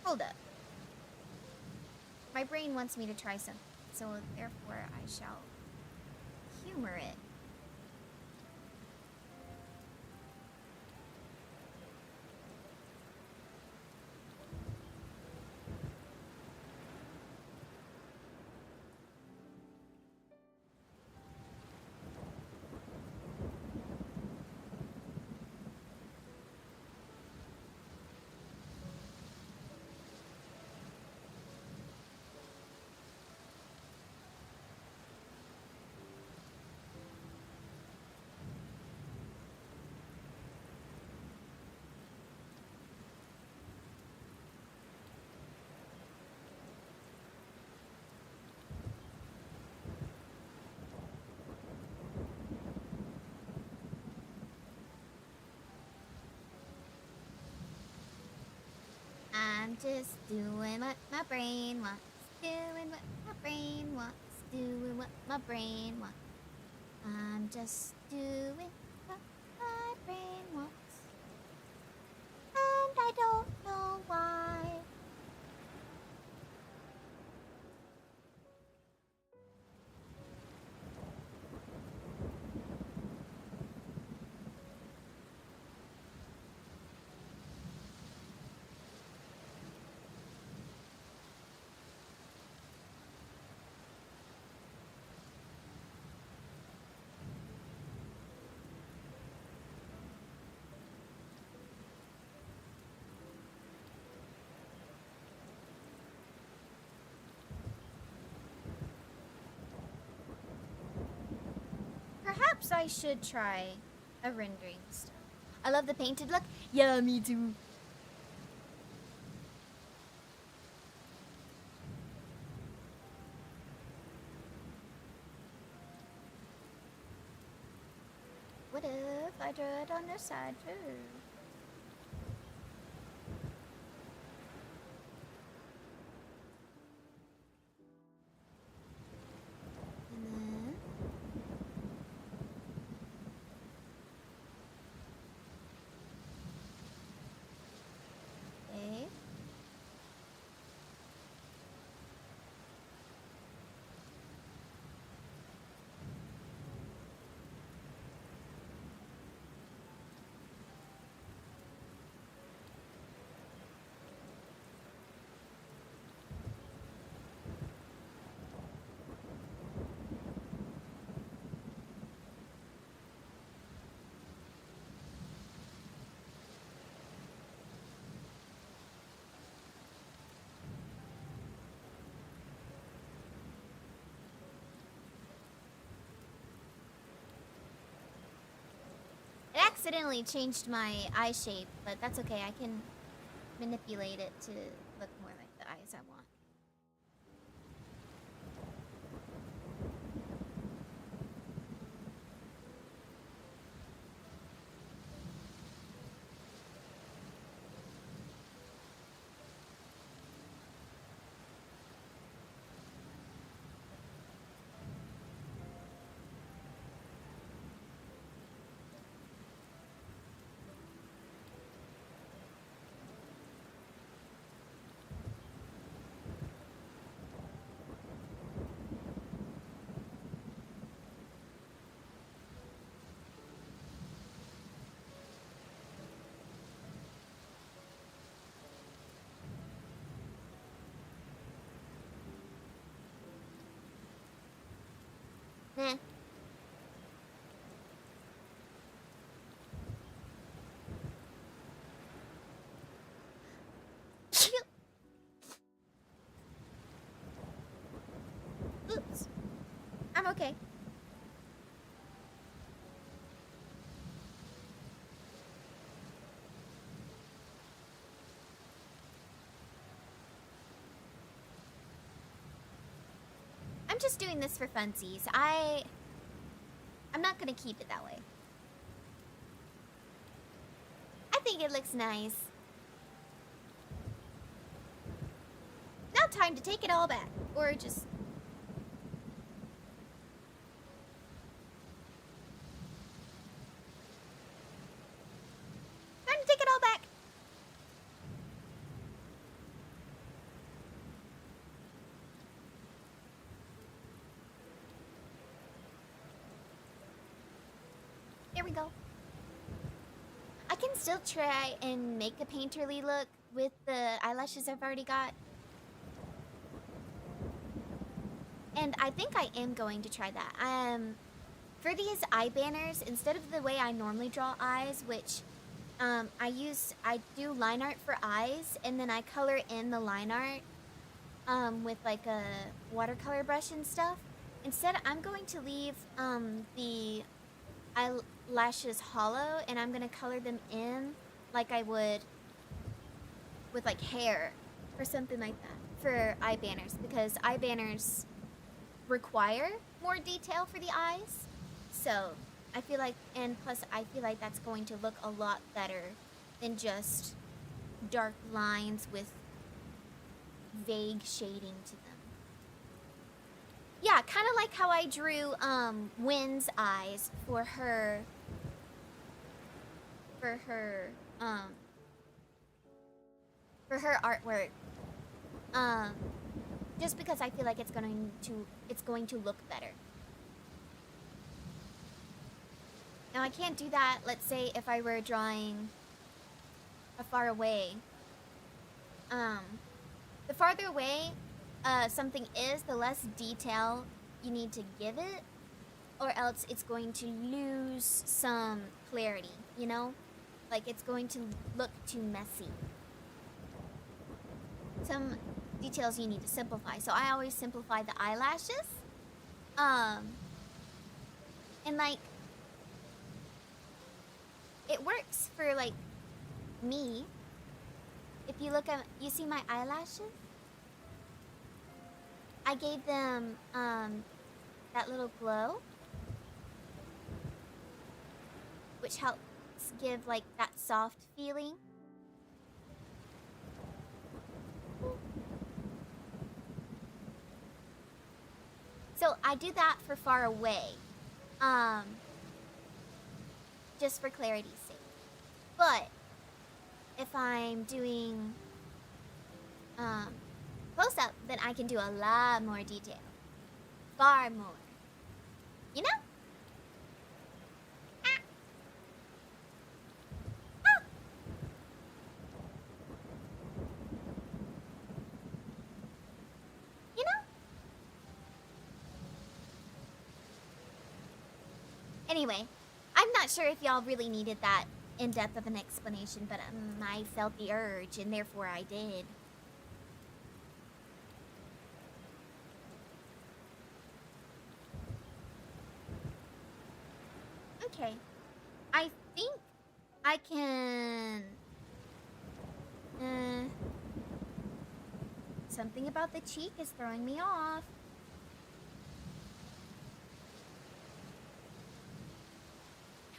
Hold up. My brain wants me to try something, so therefore I shall humor it. just doing what my brain wants. Doing what my brain wants. Doing what my brain wants. I'm just doing what my brain wants. And I don't know why. Perhaps I should try a rendering style. I love the painted look. Yeah, me too. What if I draw it on this side too? And then okay. It accidentally changed my eye shape, but that's okay. I can manipulate it to look more like the eyes I want. Nah. Oops. I'm okay. I'm just doing this for funsies. I'm not gonna keep it that way. I think it looks nice. Now time to take it all back. Or just... time to take it all back. There we go. I can still try and make a painterly look with the eyelashes I've already got. And I think I am going to try that. For these eye banners, instead of the way I normally draw eyes, which I do line art for eyes, and then I color in the line art with like a watercolor brush and stuff. Instead, I'm going to leave the eyelashes hollow, and I'm gonna color them in like I would with like hair or something like that for eye banners, because eye banners require more detail for the eyes. So I feel like, and plus I feel like that's going to look a lot better than just dark lines with vague shading to them. Yeah, kind of like how I drew Wynn's eyes for her artwork. Just because I feel like it's going to look better. Now I can't do that, let's say if I were drawing a far away. The farther away something is, the less detail you need to give it, or else it's going to lose some clarity, you know? Like it's going to look too messy. Some details you need to simplify. So I always simplify the eyelashes. And like, it works for like me. If you look at, you see my eyelashes? I gave them that little glow, which helps give like that soft feeling. So I do that for far away, just for clarity's sake. But if I'm doing close up, then I can do a lot more detail, far more. You know? Ah. Ah. You know? Anyway, I'm not sure if y'all really needed that in-depth of an explanation, but I felt the urge, and therefore I did. Okay. I think I can... something about the cheek is throwing me off.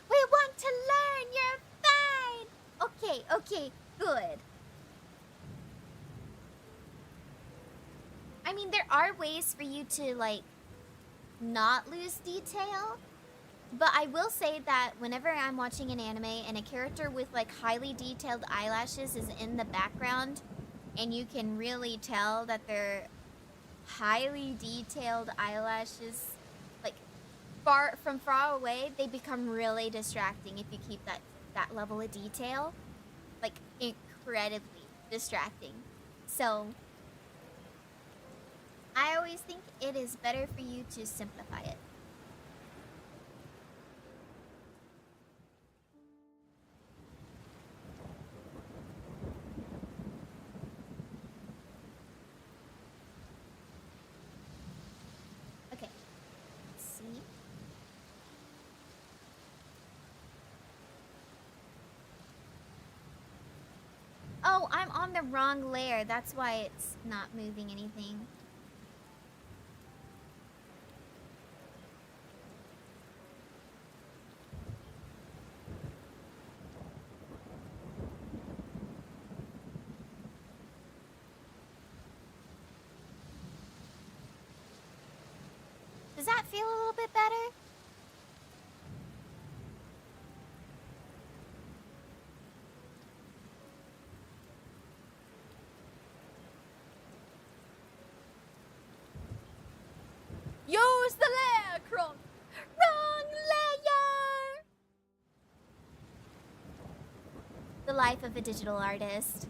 We want to learn, you're fine! Okay, good. I mean, there are ways for you to, like, not lose detail. But I will say that whenever I'm watching an anime and a character with, like, highly detailed eyelashes is in the background, and you can really tell that they're highly detailed eyelashes, like, from far away, they become really distracting if you keep that level of detail. Like, incredibly distracting. So, I always think it is better for you to simplify it. Okay. Let's see. Oh, I'm on the wrong layer. That's why it's not moving anything. Does that feel a little bit better? Use the layer, Kron! Wrong layer! The life of a digital artist.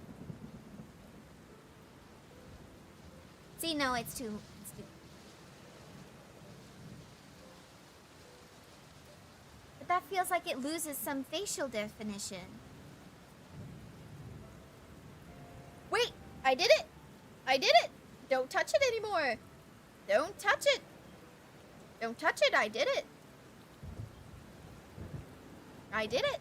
See, no, it's too... But that feels like it loses some facial definition. Wait! I did it! I did it! Don't touch it anymore! Don't touch it! Don't touch it, I did it! I did it!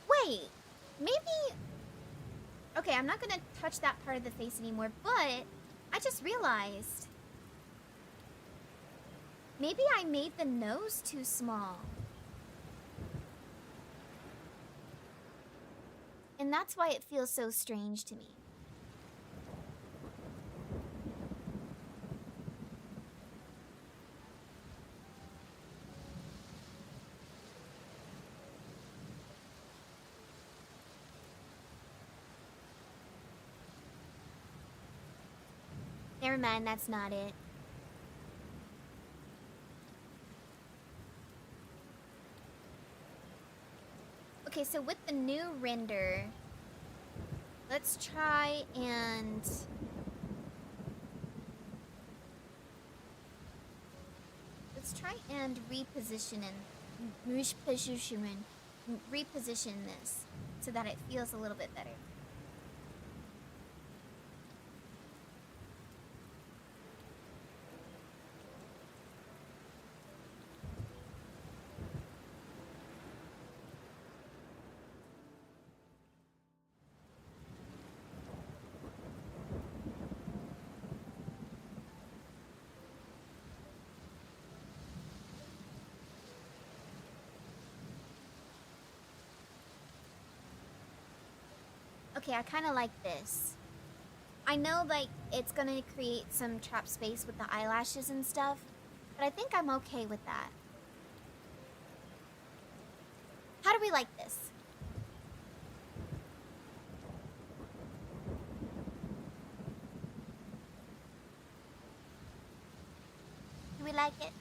Wait, maybe... Okay, I'm not gonna touch that part of the face anymore, but I just realized Maybe I made the nose too small. And that's why it feels so strange to me. Never mind, that's not it. Okay, so with the new render, let's try and reposition this so that it feels a little bit better. Okay, I kind of like this. I know, like, it's gonna create some trap space with the eyelashes and stuff, but I think I'm okay with that. How do we like this? Do we like it?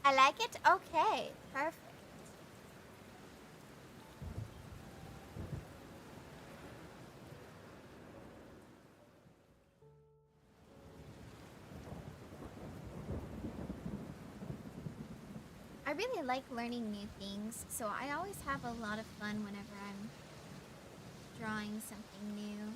I like it? Okay, perfect. I really like learning new things, so I always have a lot of fun whenever I'm drawing something new.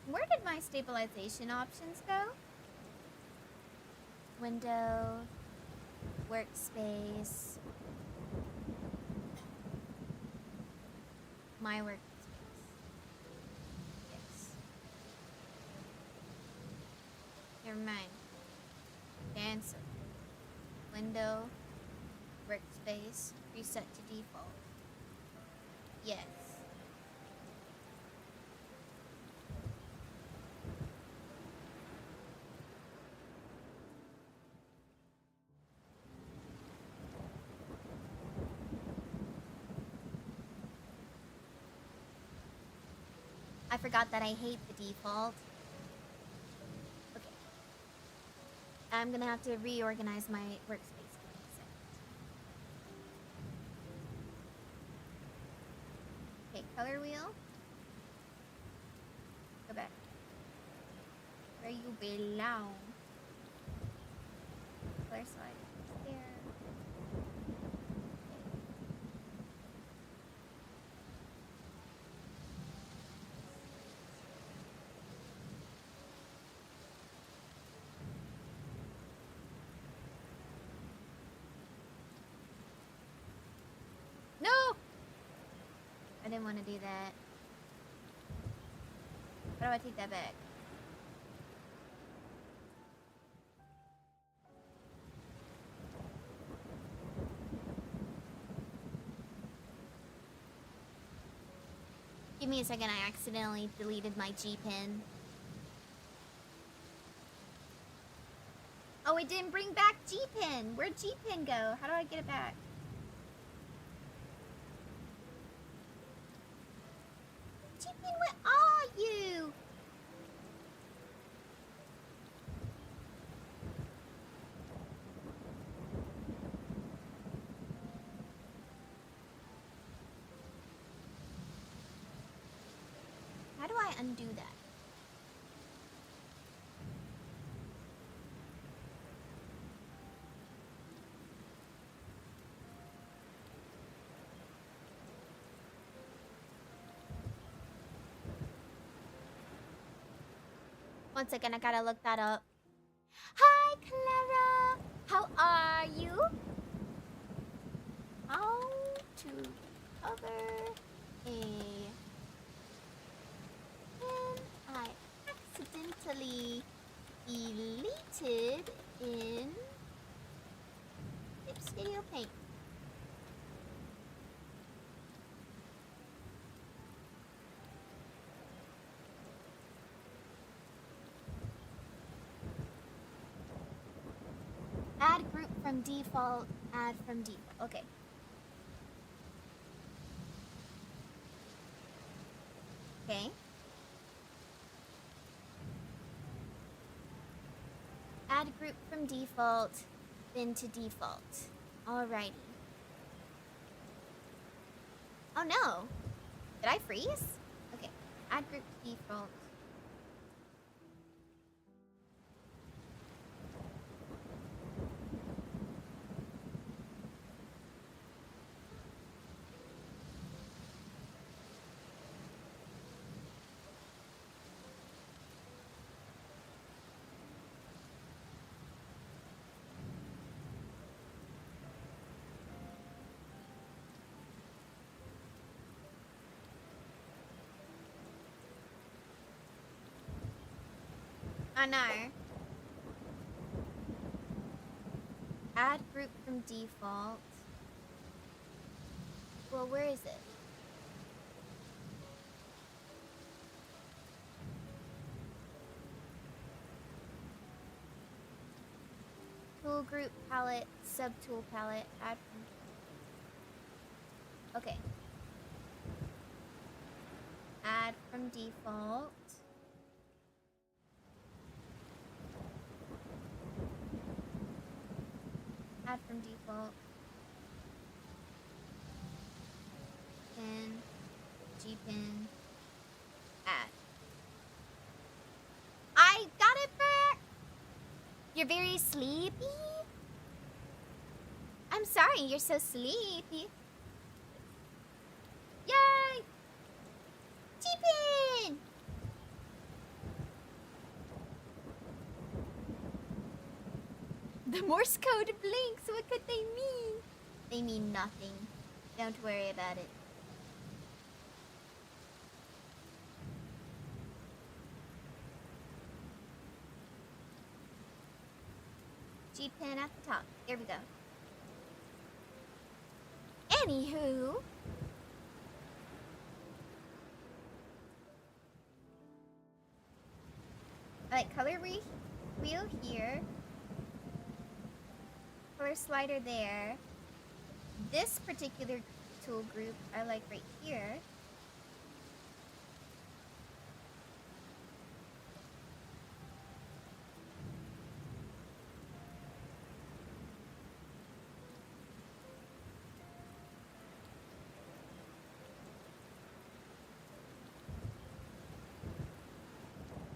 Where did my stabilization options go? Window, workspace, my workspace. Yes. Never mind. Cancel. Window, workspace, reset to default. Yes. I forgot that I hate the default. Okay. I'm gonna have to reorganize my workspace. Okay, color wheel. Go back. Where you belong. Color slide. There. No! I didn't want to do that. How do I take that back? Give me a second, I accidentally deleted my G pin. Oh, it didn't bring back G pin. Where'd G pin go? How do I get it back? G pin, where are you? How do I undo that? One second, I gotta look that up. Hi, Clara. How are you? How to cover a pin I accidentally deleted in Studio Paint. Add group from default, add from default. Okay. Okay. Add group from default, then to default. Alrighty. Oh no! Did I freeze? Okay. Add group to default. Oh no. Add group from default. Well, where is it? Tool group palette, subtool palette, add from. Okay. Add from default. Add from default. Pin, G-pin, add. I got it back! You're very sleepy? I'm sorry, you're so sleepy. Yay! G-pin! The Morse code blinks. What could they mean? They mean nothing. Don't worry about it. G-pin at the top. There we go. Anywho. Alright, color wheel here. Color slider there. This particular tool group I like right here.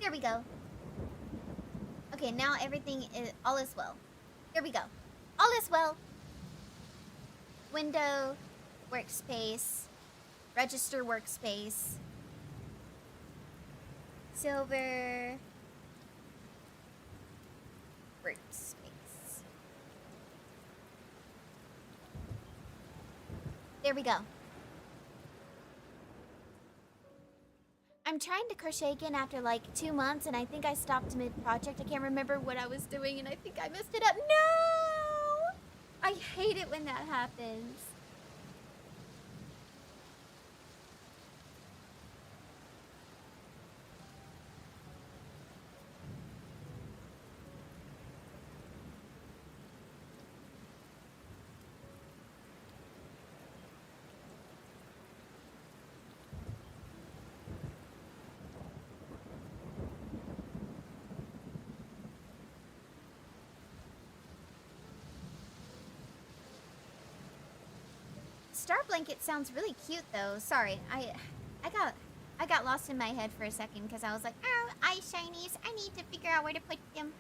There we go. Okay, now everything is all is well. Here we go. All is well. Window, workspace, register workspace, silver, workspace. There we go. I'm trying to crochet again after like 2 months, and I think I stopped mid-project. I can't remember what I was doing, and I think I messed it up. No! I hate it when that happens. Star blanket sounds really cute though. Sorry, I got lost in my head for a second because I was like, oh, eye shinies. I need to figure out where to put them.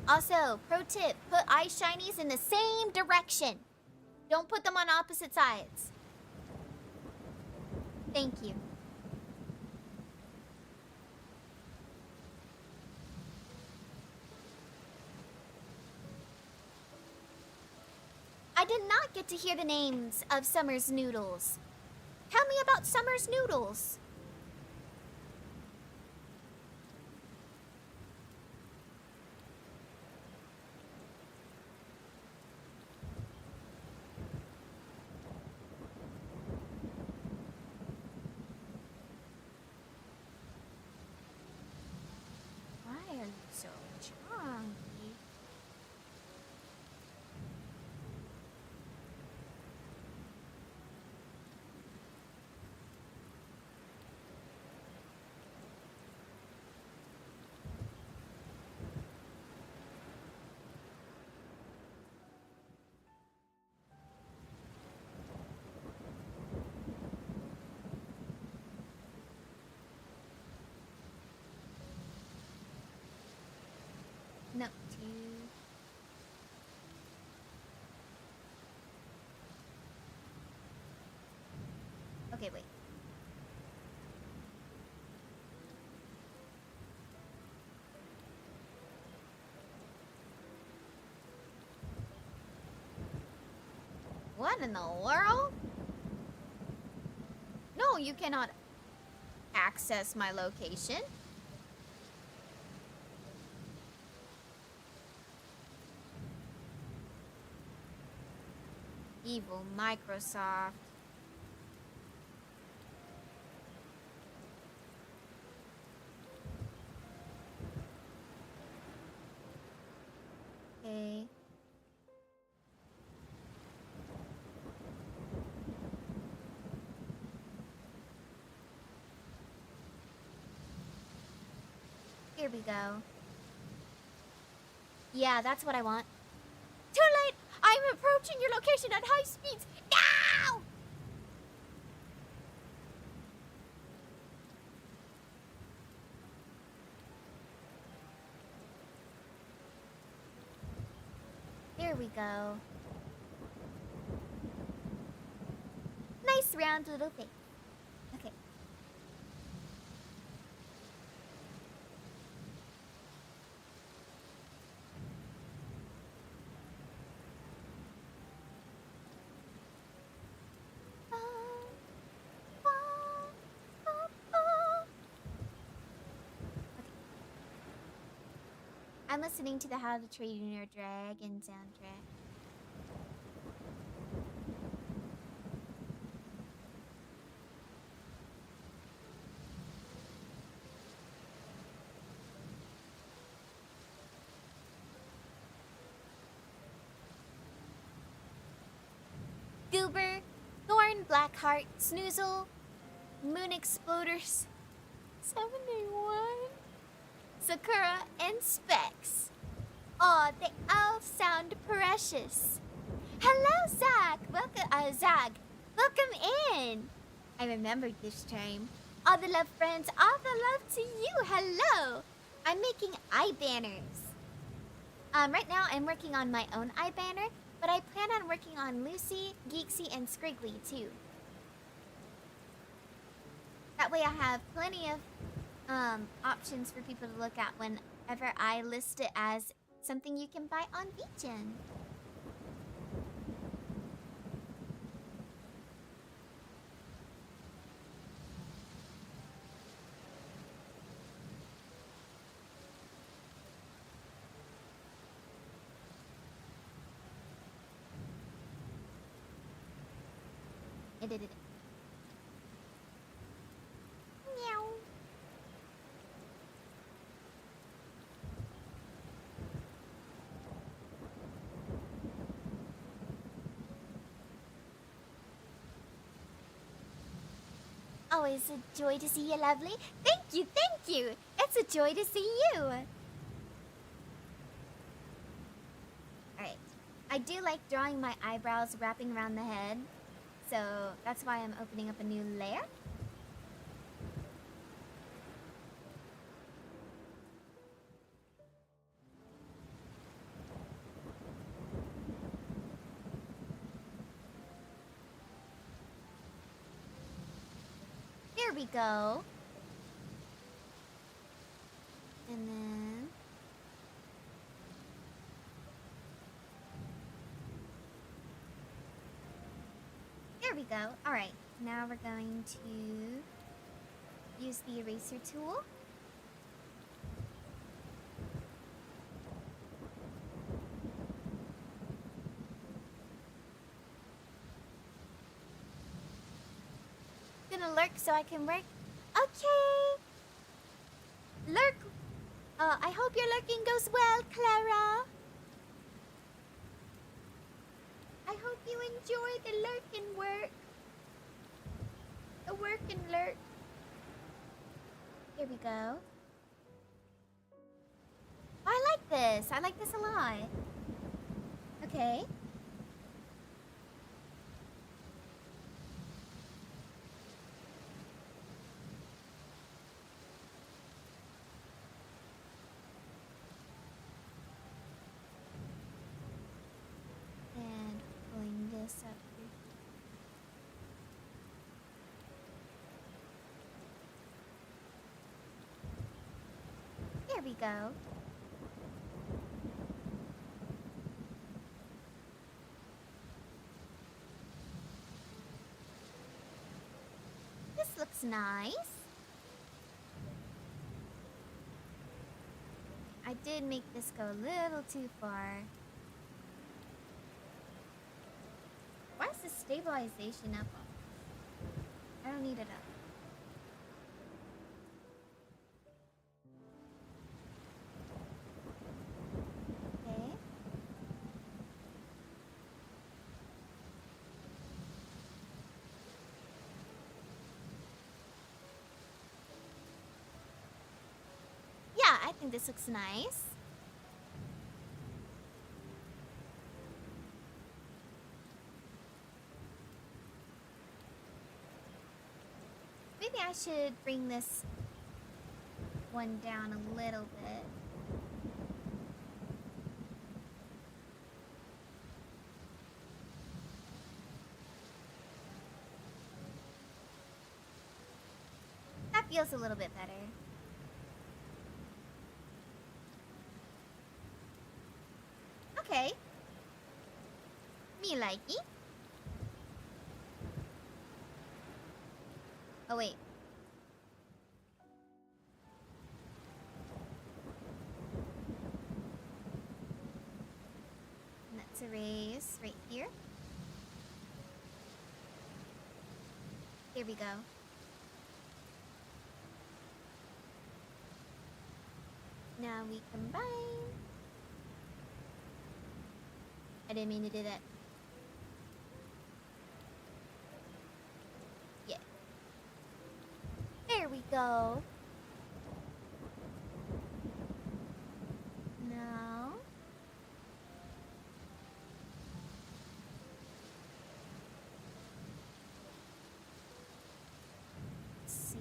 Also, pro tip, put eye shinies in the same direction. Don't put them on opposite sides. Thank you. I did not get to hear the names of Summer's noodles. Tell me about Summer's noodles. Why are you so chunky? No, two. Okay, wait. What in the world? No, you cannot access my location. Evil Microsoft. Okay. Here we go. Yeah, that's what I want. Too late! I'm approaching your location at high speeds. Now! There we go. Nice round little thing. Okay. I'm listening to the How to Train Your Dragon soundtrack. Goober, Thorn, Blackheart, Snoozle, Moon Exploders, 71, Sakura, and Specs. Oh, they all sound precious. Hello, Zach. Zag. Welcome in. I remembered this time. All the love, friends. All the love to you. Hello. I'm making eye banners. Right now I'm working on my own eye banner, but I plan on working on Lucy, Geeksy, and Scriggly too. That way I have plenty of options for people to look at whenever I list it as something you can buy on Vgen. I did it. Meow. Always a joy to see you, lovely. Thank you, thank you. It's a joy to see you. Alright. I do like drawing my eyebrows wrapping around the head. So that's why I'm opening up a new layer. There we go. And then There we go. Alright, now we're going to use the eraser tool. Gonna lurk so I can work. Okay! Lurk! I hope your lurking goes well, Clara. I hope you enjoy the lurk and work. The work and lurk. Here we go. Oh, I like this. I like this a lot. Okay. And pulling this up here. There we go. This looks nice. I did make this go a little too far. Why is the stabilization up? I don't need it up. Okay. Yeah, I think this looks nice. Maybe I should bring this one down a little bit. That feels a little bit better. Okay. Me likey. Oh, wait. Let's erase right here. Here we go. Now we combine. I didn't mean to do that. Yeah. There we go. Now. Let's see.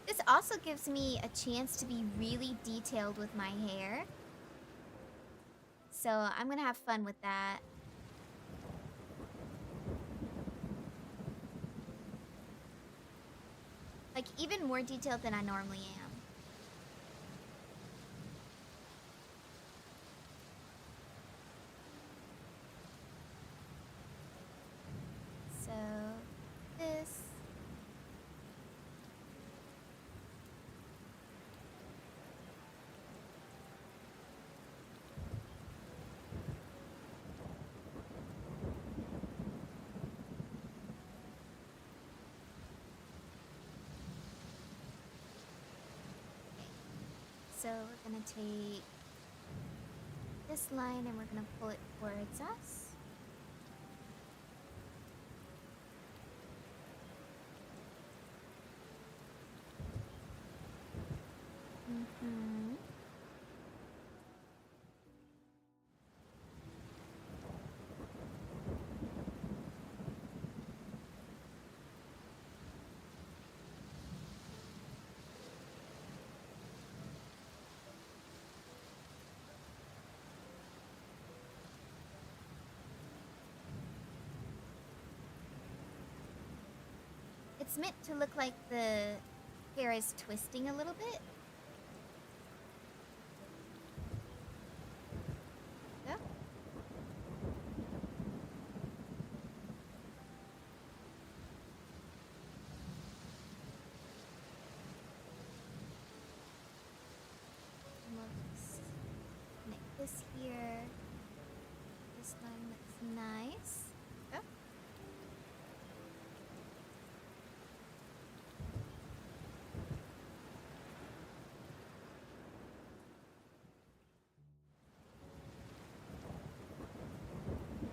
This also gives me a chance to be really detailed with my hair. So I'm gonna have fun with that. Like, even more detailed than I normally am. So, this. So we're gonna take this line and we're gonna pull it towards us. It's meant to look like the hair is twisting a little bit. this here. This line looks nice. Oh.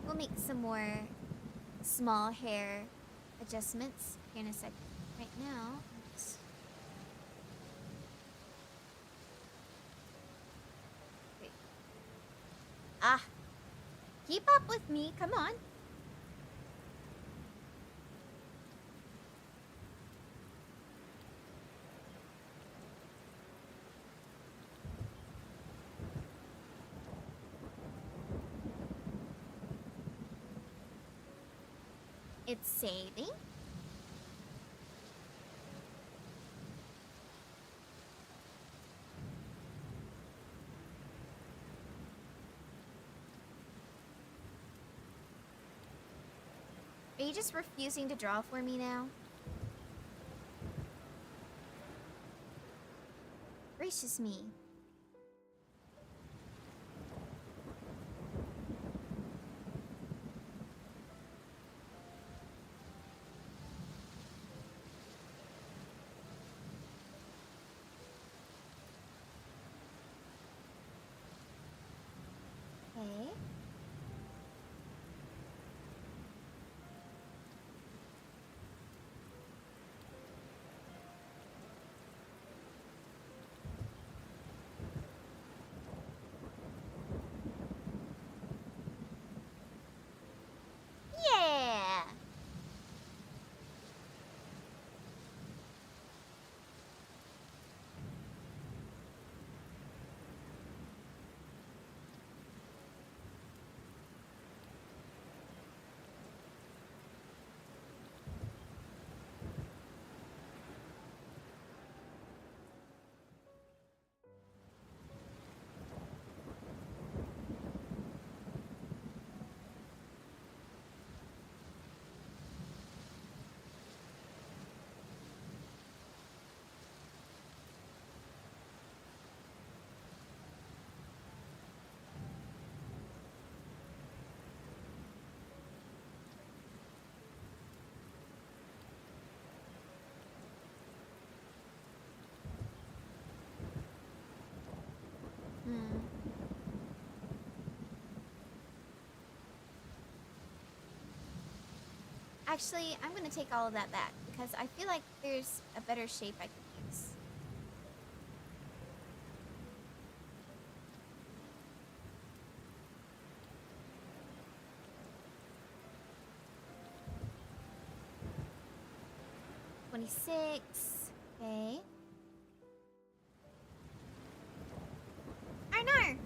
We'll make some more small hair adjustments here in a second. Right now, let's... Wait. Ah! Keep up with me, come on. It's saving. Are you just refusing to draw for me now? Gracious me. Okay. Yeah! Hmm. Actually, I'm gonna take all of that back because I feel like there's a better shape I could use. $26. Okay. Arnar!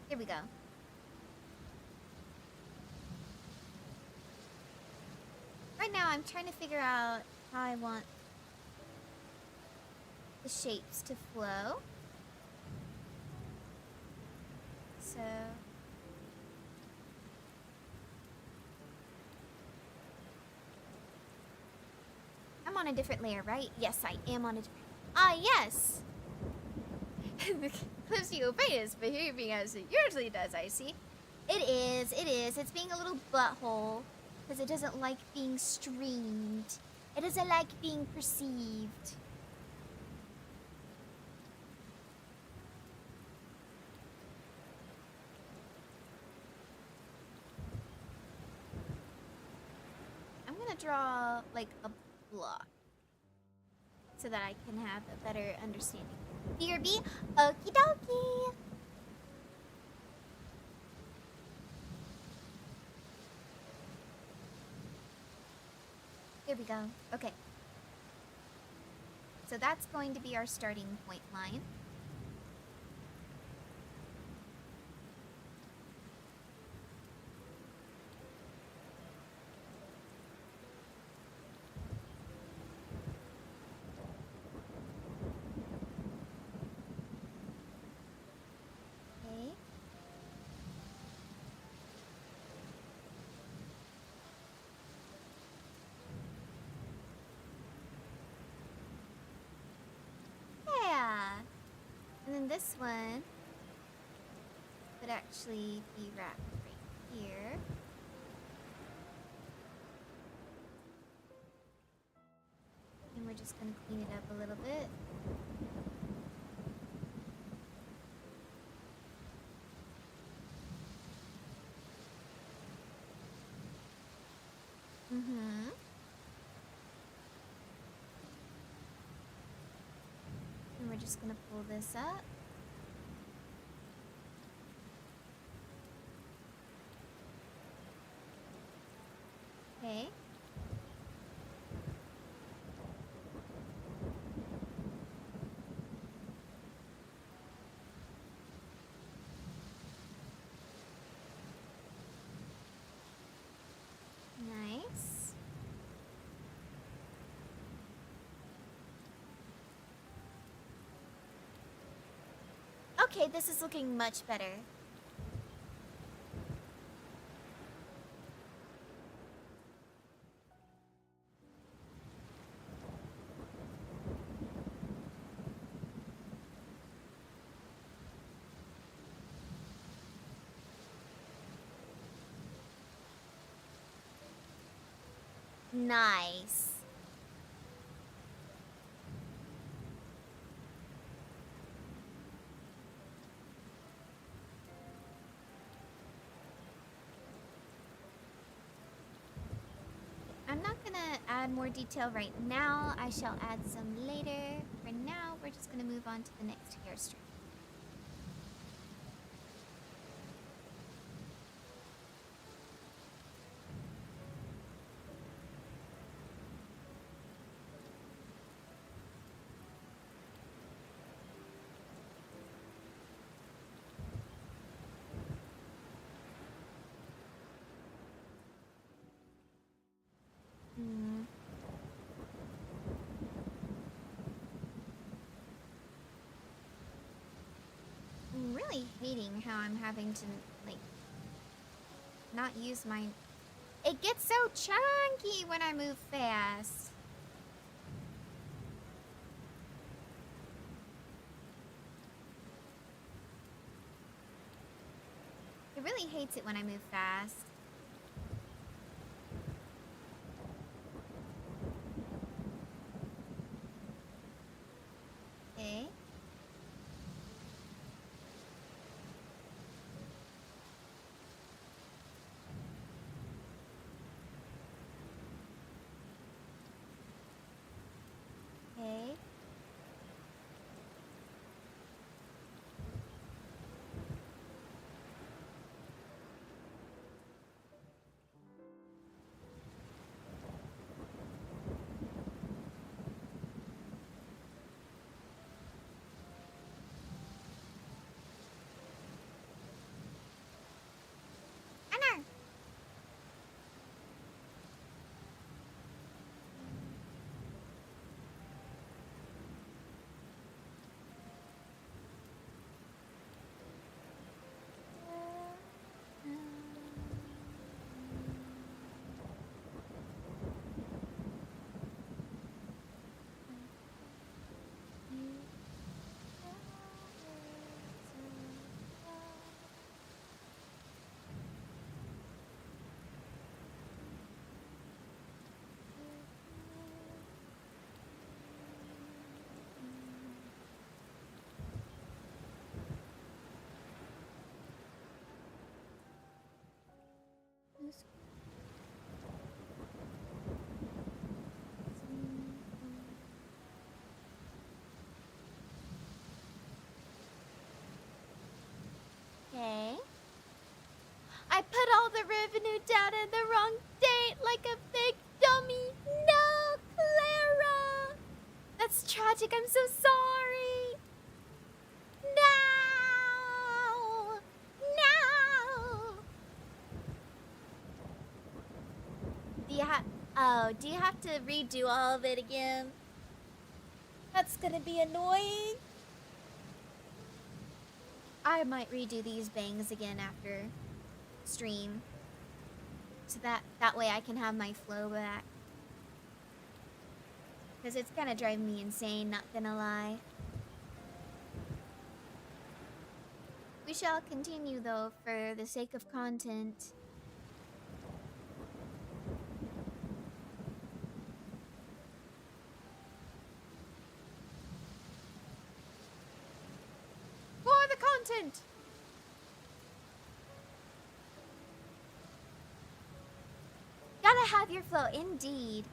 Here we go. Right now, I'm trying to figure out how I want the shapes to flow. So... I'm on a different layer, right? Yes, I am on a different... Ah, yes! The clips you obey is behaving as it usually does, I see. It is, it is. It's being a little butthole. Because it doesn't like being streamed. It doesn't like being perceived. I'm gonna draw like a block. So that I can have a better understanding. BRB, okie dokie. There we go. Okay. So that's going to be our starting point line. Okay. Yeah. And then this one would actually be wrapped right here. And we're just gonna clean it up a little bit. Mm-hmm. And we're just gonna pull this up. Okay. Nice. Okay, this is looking much better. Nice. I'm not gonna add more detail right now. I shall add some later. For now, we're just gonna move on to the next hairstring. I'm really hating how I'm having to, like, not use my... It gets so chunky when I move fast. It really hates it when I move fast. Okay. Okay. Anna! Okay. I put all the revenue down in the wrong date like a big dummy. No, Clara! That's tragic. I'm so sorry. No! No! Do you have to redo all of it again? That's gonna be annoying. I might redo these bangs again after stream. So that way I can have my flow back. Because it's kind of driving me insane, not gonna lie. We shall continue, though, for the sake of content. For the content! Gotta have your flow, indeed.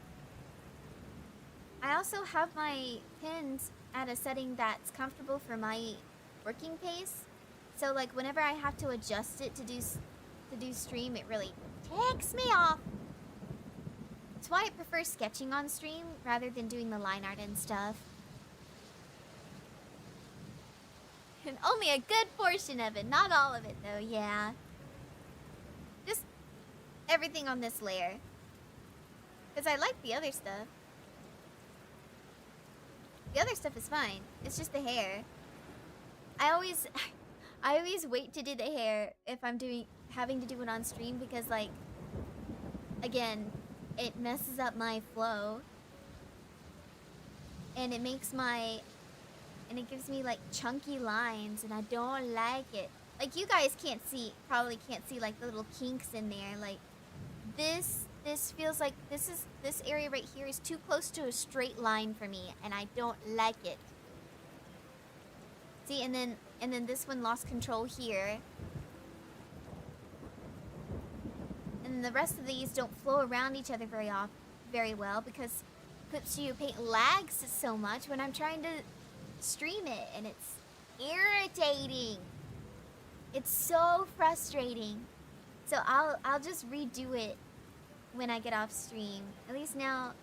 I also have my pins at a setting that's comfortable for my working pace. So like whenever I have to adjust it to do stream, it really ticks me off. That's why I prefer sketching on stream rather than doing the line art and stuff. And only a good portion of it, not all of it though, yeah. Just everything on this layer. Because I like the other stuff. The other stuff is fine. It's just the hair. I always wait to do the hair if I'm having to do it on stream because like again, it messes up my flow. And it makes it gives me like chunky lines and I don't like it. Like you guys probably can't see like the little kinks in there. Like this feels like this area right here is too close to a straight line for me and I don't like it. See, and then this one lost control here. And the rest of these don't flow around each other very well because Clip Studio Paint lags so much when I'm trying to stream it and it's irritating. It's so frustrating. So I'll just redo it when I get off stream. At least now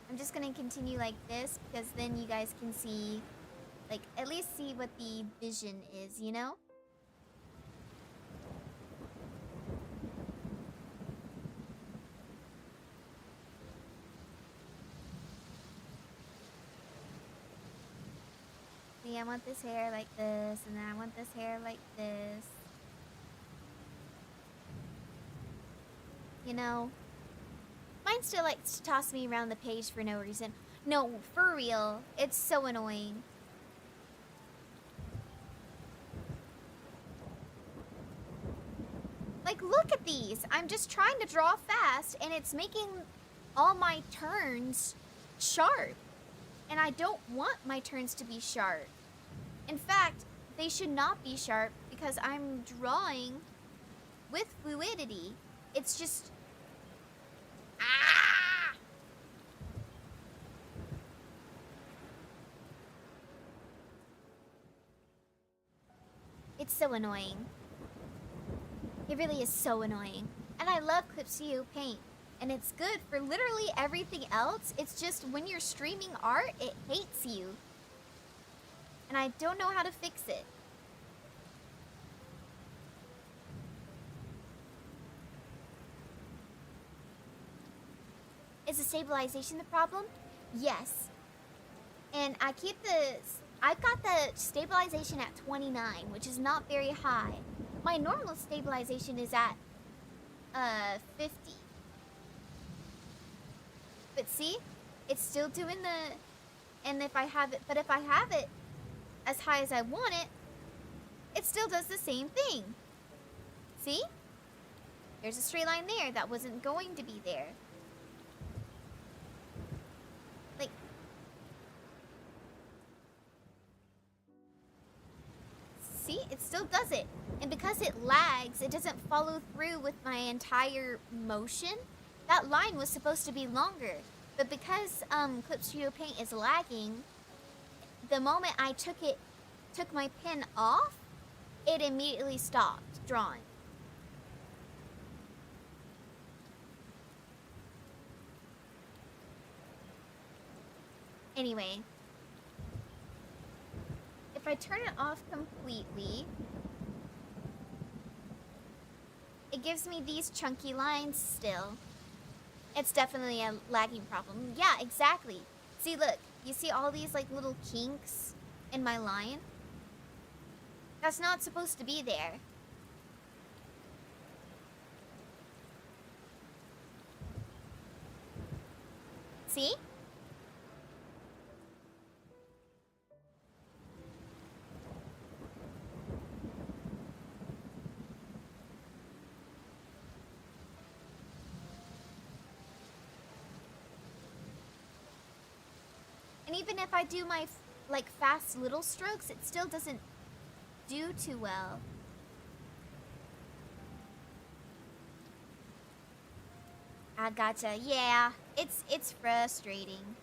I'm just gonna continue like this because then you guys can see, like, at least see what the vision is, you know? See, I want this hair like this, and then I want this hair like this. You know? Mine still likes to toss me around the page for no reason. No, for real. It's so annoying. Like, look at these. I'm just trying to draw fast, and it's making all my turns sharp. And I don't want my turns to be sharp. In fact, they should not be sharp because I'm drawing with fluidity. It's just... Ah! It's so annoying. It really is so annoying. And I love Clip Studio Paint. And it's good for literally everything else. It's just when you're streaming art, it hates you. And I don't know how to fix it. Is the stabilization the problem? Yes. And I've got the stabilization at 29, which is not very high. My normal stabilization is at 50. But see, it's still doing and if I have it as high as I want it, it still does the same thing. See? There's a straight line there that wasn't going to be there. Like, see, it still does it. And because it lags, it doesn't follow through with my entire motion. That line was supposed to be longer. But because Clip Studio Paint is lagging, the moment I took my pen off, it immediately stopped drawing. Anyway, if I turn it off completely, it gives me these chunky lines still. It's definitely a lagging problem. Yeah, exactly. See, look. You see all these, like, little kinks in my line? That's not supposed to be there. See? even if I do my like fast little strokes, it still doesn't do too well. I gotcha. Yeah, it's frustrating.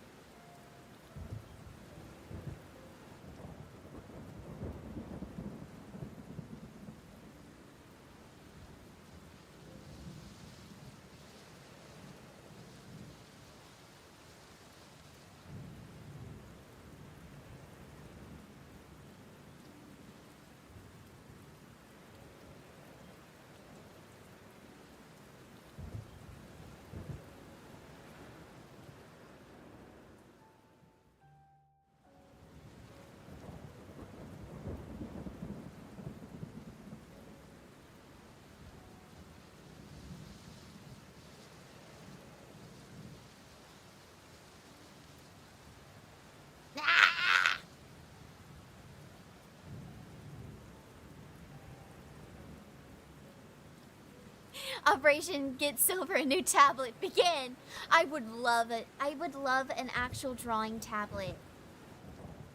Operation Get Silver a new tablet begin. I would love it. I would love an actual drawing tablet.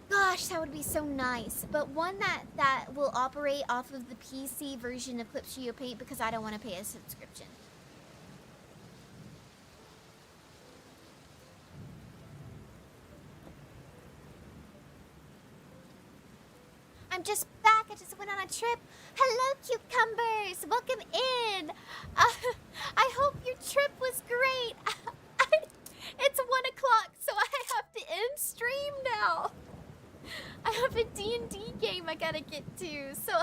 Gosh, that would be so nice. But one that will operate off of the PC version of Clip Studio Paint because I don't want to pay a subscription. I'm just back. I just went on a trip. Hello, cucumbers. Welcome in. I hope your trip was great. It's 1 o'clock, so I have to end stream now. I have a D&D game I gotta get to, so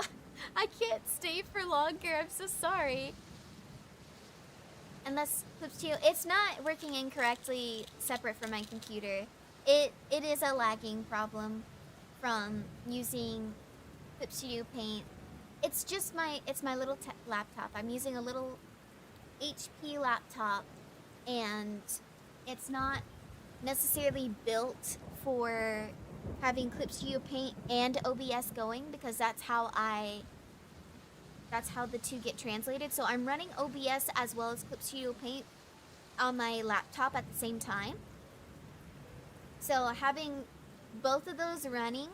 I can't stay for longer. I'm so sorry. Unless Clip Studio, it's not working incorrectly separate from my computer. It is a lagging problem from using Clip Studio Paint. It's just my little laptop. I'm using a little HP laptop, and it's not necessarily built for having Clip Studio Paint and OBS going, because that's how the two get translated. So I'm running OBS as well as Clip Studio Paint on my laptop at the same time. So having both of those running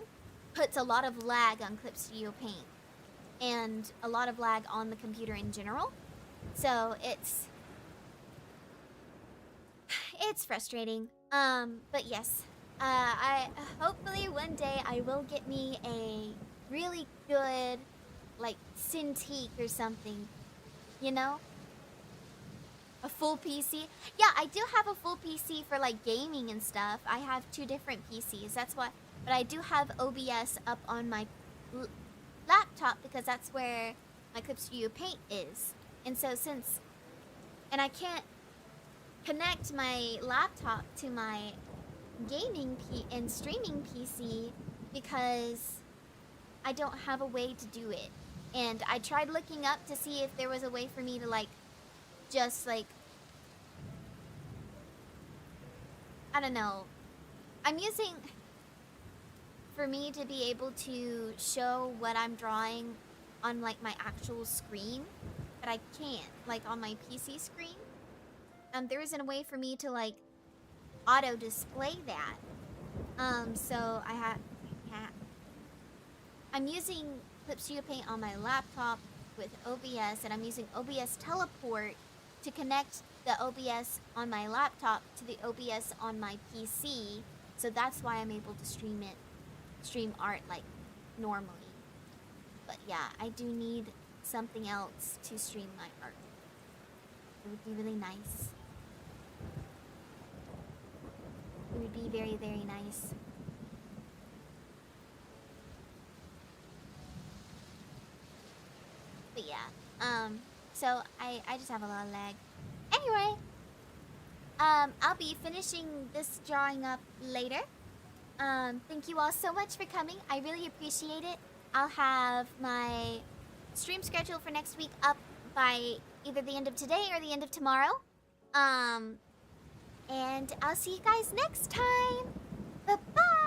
puts a lot of lag on Clip Studio Paint and a lot of lag on the computer in general. So it's frustrating. But yes, I hopefully one day I will get me a really good like Cintiq or something, you know? A full PC. Yeah, I do have a full PC for like gaming and stuff. I have 2 different PCs. That's what. But I do have OBS up on my laptop because that's where my Clip Studio Paint is. And so and I can't connect my laptop to my gaming and streaming PC because I don't have a way to do it. And I tried looking up to see if there was a way for me to like just like, I don't know. I'm using, for me to be able to show what I'm drawing on like my actual screen, but I can't, like on my PC screen. There isn't a way for me to like auto display that. So I'm using Clip Studio Paint on my laptop with OBS, and I'm using OBS Teleport to connect the OBS on my laptop to the OBS on my PC. So that's why I'm able to stream art like normally. But yeah, I do need something else to stream my art. It would be really nice. It would be very, very nice. But yeah, so I just have a lot of lag. Anyway, I'll be finishing this drawing up later. Thank you all so much for coming. I really appreciate it. I'll have my stream schedule for next week up by either the end of today or the end of tomorrow. And I'll see you guys next time. Bye-bye.